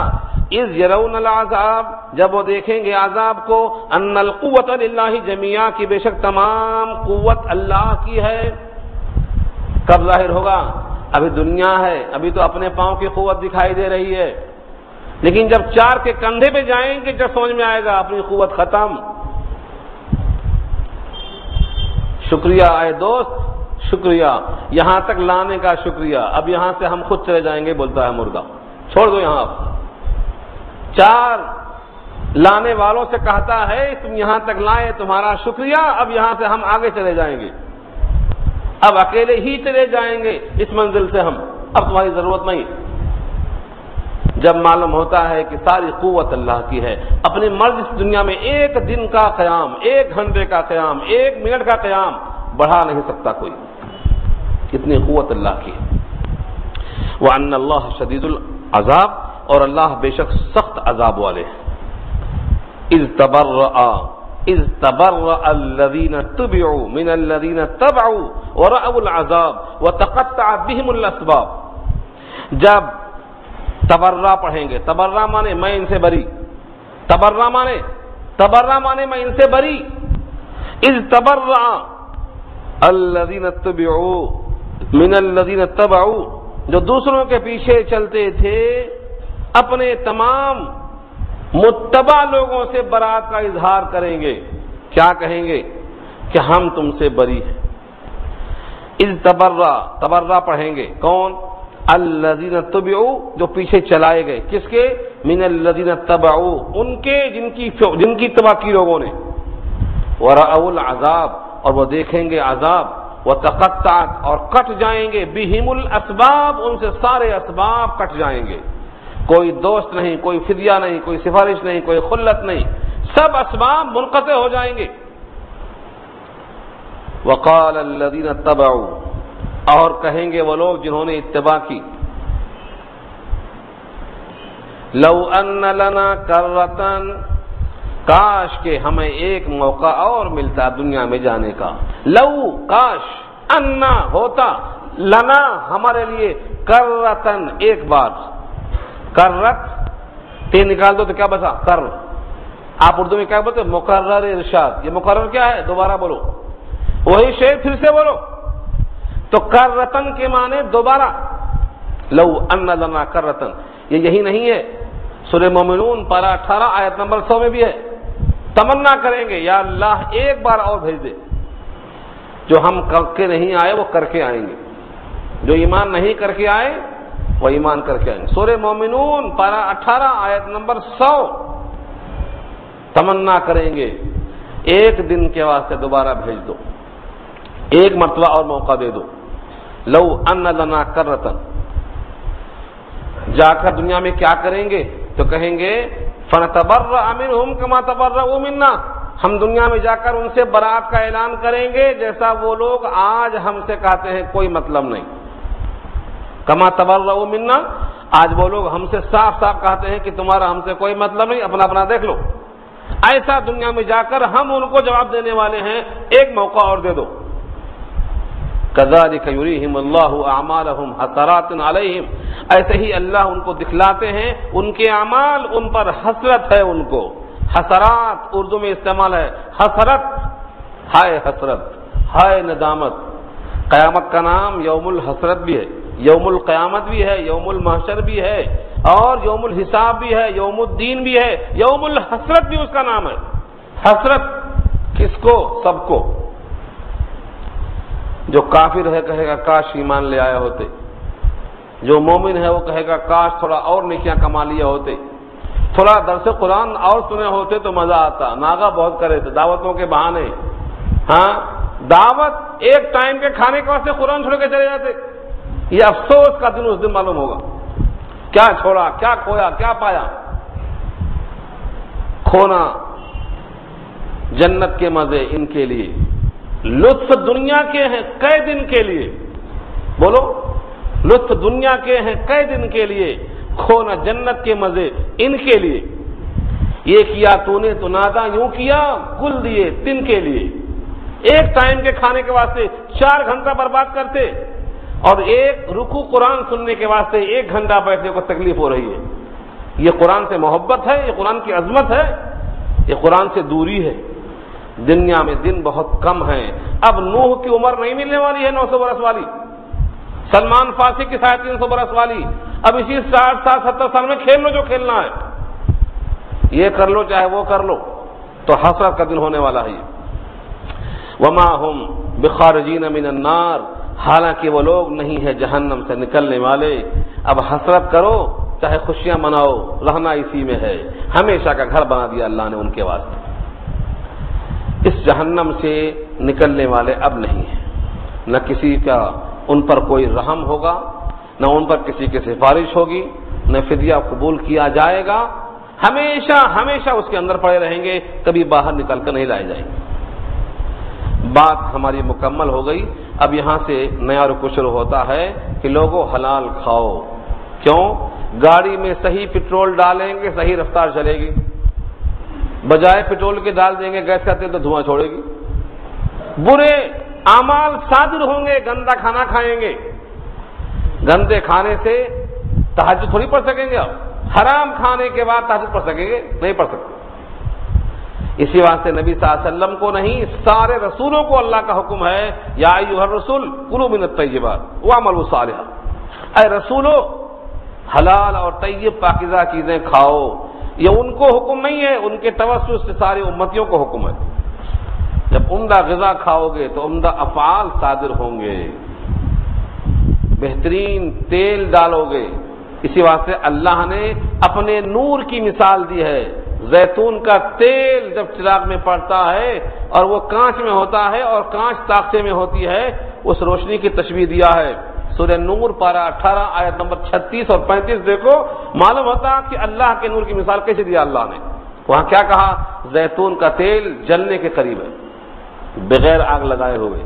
اِذْ يَرَوْنَ الْعَذَابَ، جب وہ دیکھیں گے عذاب کو، أَنَّ الْقُوَّةَ لِلَّهِ جَمِيعًا، کی بے شک تمام قوت اللہ کی ہے۔ کب ظاہر ہوگا؟ ابھی دنیا ہے، ابھی تو اپنے پاؤں کی قوت دکھائی دے رہی ہے، لیکن جب چار کے کندھے پہ جائیں گے جب سمجھ میں آئے گا اپنی قوت ختم۔ شکریہ اے دوست، شکریہ، یہاں تک لانے کا شکریہ، اب یہاں سے ہم خود چلے جائیں گے، بولتا ہے مردہ، چھوڑ دو یہاں۔ چار لانے والوں سے کہتا ہے تم یہاں تک لائے، تمہارا شکریہ، اب یہاں سے ہم آگے چلے جائیں گے، اب اکیلے ہی چلے جائیں گے اس منزل سے ہم، اب تمہاری ضرورت نہیں۔ جب معلوم ہوتا ہے کہ ساری قوت اللہ کی ہے، اپنی مرض اس دنیا میں ایک دن کا قیام، ایک گھنٹے کا قیام، ایک منٹ کا قیام بڑھا نہیں سکتا کوئی، کتنی قوت اللہ کی ہے۔ وَأَنَّ اللَّهَ شَدِيدُ الْعَذَابِ، اور اللہ بے شک سخت عذاب والے ہیں۔ اِذْ تَبَرَّأَ الَّذِينَ اتُّبِعُوا مِنَ الَّذِينَ اتَّبَعُوا وَرَأَوُا الْعَذَابَ وَتَقَطَّعَتْ بِهِمُ الْأَسْبَابُ، جب تبرہ پڑھیں گے، تبرہ مانے میں ان سے بری، تبرہ مانے میں ان سے بری۔ اِذْ تَبَرَّأَ الَّذِينَ اتُّبِعُوا مِنَ الَّذِينَ اتَّبَعُوا، جو دوسروں کے پیچھے چلتے تھے اپنے تمام متبع لوگوں سے برات کا اظہار کریں گے، کیا کہیں گے؟ کہ ہم تم سے بری ہیں۔ اِذْ تبرہ پڑھیں گے، کون؟ الذین اتبعوا، جو پیچھے چلائے گئے، کس کے؟ من الذین اتبعوا، ان کے جن کی اتباع کی لوگوں نے، ورأوا العذاب، اور وہ دیکھیں گے عذاب، وتقطعت، اور کٹ جائیں گے، بہم الاسباب، ان سے سارے اسباب کٹ جائیں گے، کوئی دوست نہیں، کوئی فدیہ نہیں، کوئی سفارش نہیں، کوئی خلت نہیں، سب اسباب منقطع ہو جائیں گے۔ وقال الذین اتبعوا، اور کہیں گے وہ لوگ جنہوں نے اتباع کی، لو ان لنا کرۃ، کاش کہ ہمیں ایک موقع اور ملتا دنیا میں جانے کا، لو کاش، انا ہوتا، لنا ہمارے لیے، کرتن ایک بار، کرت تین نکال دو تو کیا بچا؟ کر. آپ اردو میں کیا بولتے ہیں؟ مقرر ارشاد. یہ مقرر کیا ہے؟ دوبارہ بولو، وہی شعر پھر سے بولو. تو کرتن کے معنی دوبارہ، لو ان لنا کرتن. یہ یہی نہیں ہے، سورہ مومنون پارہ 18 آیت نمبر 100 میں بھی ہے. تمنا کریں گے یا اللہ ایک بار اور بھیج دے. جو ہم کر کے نہیں آئے وہ کر کے آئیں گے، جو ایمان نہیں کر کے آئے وہ ایمان کر کے آئیں گے. سورہ مومنون پارہ 18 آیت نمبر 100. تمنا کریں گے ایک دن کے واسطے دوبارہ بھیج دو، ایک مرتبہ اور موقع دے دو. لو ان لنا کرتن. جا کر دنیا میں کیا کریں گے؟ تو کہیں گے فنتبرأ منہم کما تبرؤوا منا. ہم دنیا میں جا کر ان سے برات کا اعلان کریں گے جیسا وہ لوگ آج ہم سے کہتے ہیں کوئی مطلب نہیں. کما تبرؤوا منا، آج وہ لوگ ہم سے صاف صاف کہتے ہیں کہ تمہارا ہم سے کوئی مطلب نہیں، اپنا اپنا دیکھ لو. ایسا دنیا میں جا کر ہم ان کو جواب دینے والے ہیں، ایک موقع اور دے دو. کذالک یریہم اللہ اعمالہم حسرات علیہم. ایسے ہی اللہ ان کو دکھلاتے ہیں ان کے اعمال ان پر حسرت ہے. ان کو حسرات اردو میں استعمال ہے، حسرت، ہائے حسرت، ہائے ندامت. قیامت کا نام یوم الحسرت بھی ہے، یوم القیامت بھی ہے، یوم المحشر بھی ہے، اور یوم الحساب بھی ہے، یوم الدین بھی ہے، یوم الحسرت بھی اس کا نام ہے. حسرت کس کو؟ سب کو. جو کافر ہے کہے گا کاش ایمان لے آئے ہوتے، جو مومن ہے وہ کہے گا کاش تھوڑا اور نیکیاں کما لیے ہوتے، تھوڑا درس قرآن اور سنے ہوتے تو مزہ آتا، ناغہ بہت کرے تھے دعوتوں کے بہانے. ہاں دعوت ایک ٹائم کے کھانے کے واسطے قرآن چھوڑ کے چلے جاتے. یہ افسوس کا دن اس دن معلوم ہوگا، کیا چھوڑا، کیا کھویا، کیا پایا. کھونا جنت کے مزے ان کے لیے، لطف دنیا کے ہیں کئی دن کے لیے. بولو، لطف دنیا کے ہیں کئی دن کے لیے، کھونا جنت کے مزے ان کے لیے. یہ کیا تو نے تو نادا، یوں کیا کل دیے تن کے لیے. ایک ٹائم کے کھانے کے واسطے 4 گھنٹہ برباد کرتے، اور ایک رکوع قرآن سننے کے واسطے 1 گھنٹہ بیٹھنے کو تکلیف ہو رہی ہے. یہ قرآن سے محبت ہے، یہ قرآن کی عظمت ہے، یہ قرآن سے دوری ہے. دنیا میں دن بہت کم ہیں. اب نوح کی عمر نہیں ملنے والی ہے 900 برس والی، سلمان فارسی کی 350 برس والی. اب اسی 60 سال 70 سال میں کھیل لو جو کھیلنا ہے، یہ کر لو چاہے وہ کر لو، تو حسرت کا دن ہونے والا ہے. وما هم بخارجین من النار. حالانکہ وہ لوگ نہیں ہے جہنم سے نکلنے والے. اب حسرت کرو چاہے خوشیاں مناؤ، رہنا اسی میں ہے. ہمیشہ کا گھر بنا دیا اللہ نے ان کے واسطے. اس جہنم سے نکلنے والے اب نہیں ہیں، نہ کسی کا ان پر کوئی رحم ہوگا، نہ ان پر کسی کی سفارش ہوگی، نہ فدیہ قبول کیا جائے گا. ہمیشہ ہمیشہ اس کے اندر پڑے رہیں گے، کبھی باہر نکل کر نہیں لائے جائیں گے. بات ہماری مکمل ہو گئی. اب یہاں سے نیا رکو شروع ہوتا ہے کہ لوگوں حلال کھاؤ. کیوں؟ گاڑی میں صحیح پٹرول ڈالیں گے صحیح رفتار چلے گی، بجائے پٹرول کے ڈال دیں گے گیس کا تیل تو دھواں چھوڑے گی. برے اعمال صادر ہوں گے، گندا کھانا کھائیں گے، گندے کھانے سے تہجد تھوڑی پڑھ سکیں گے. آپ حرام کھانے کے بعد تہجد پڑھ سکیں گے؟ نہیں پڑھ سکتے. اسی واسطے نبی صلی اللہ علیہ وسلم کو نہیں، سارے رسولوں کو اللہ کا حکم ہے یا ایھا الرسول کلوا من الطیبات واعملوا صالحا. اے رسولو حلال اور طیب پاکیزہ چیزیں کھاؤ. یہ ان کو حکم نہیں ہے، ان کے توسط سے ساری امتیوں کو حکم ہے. جب عمدہ غذا کھاؤ گے تو عمدہ افعال صادر ہوں گے، بہترین تیل ڈالو گے. اسی واسطے اللہ نے اپنے نور کی مثال دی ہے. زیتون کا تیل جب چراغ میں پڑتا ہے اور وہ کانچ میں ہوتا ہے اور کانچ طاقتے میں ہوتی ہے، اس روشنی کی تشبیہ دیا ہے. سورہ نور پارہ 18 آیت نمبر 36 اور 35 دیکھو، معلوم ہوتا کہ اللہ کے نور کی مثال کیسے دیا اللہ نے. وہاں کیا کہا؟ زیتون کا تیل جلنے کے قریب ہے، بغیر آگ لگائے ہوئے.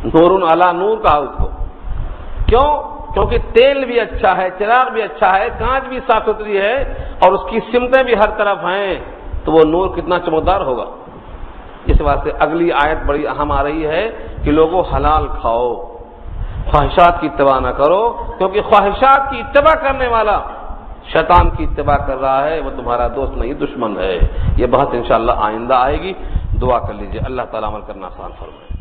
نور علی نور کہا اس کو. کیوں؟ کیونکہ تیل بھی اچھا ہے، چراغ بھی اچھا ہے، کانچ بھی صاف ستھری ہے، اور اس کی سمتیں بھی ہر طرف ہیں. تو وہ نور کتنا چمکدار ہوگا۔ اس واسطے اگلی آیت بڑی اہم آ رہی ہے کہ لوگوں حلال کھاؤ، خواہشات کی اتباع نہ کرو، کیونکہ خواہشات کی اتباع کرنے والا شیطان کی اتباع کر رہا ہے، وہ تمہارا دوست نہیں دشمن ہے۔ یہ بحث انشاءاللہ آئندہ آئے گی، دعا کر لیجیے اللہ تعالیٰ عمل کرنا آسان فرمائے۔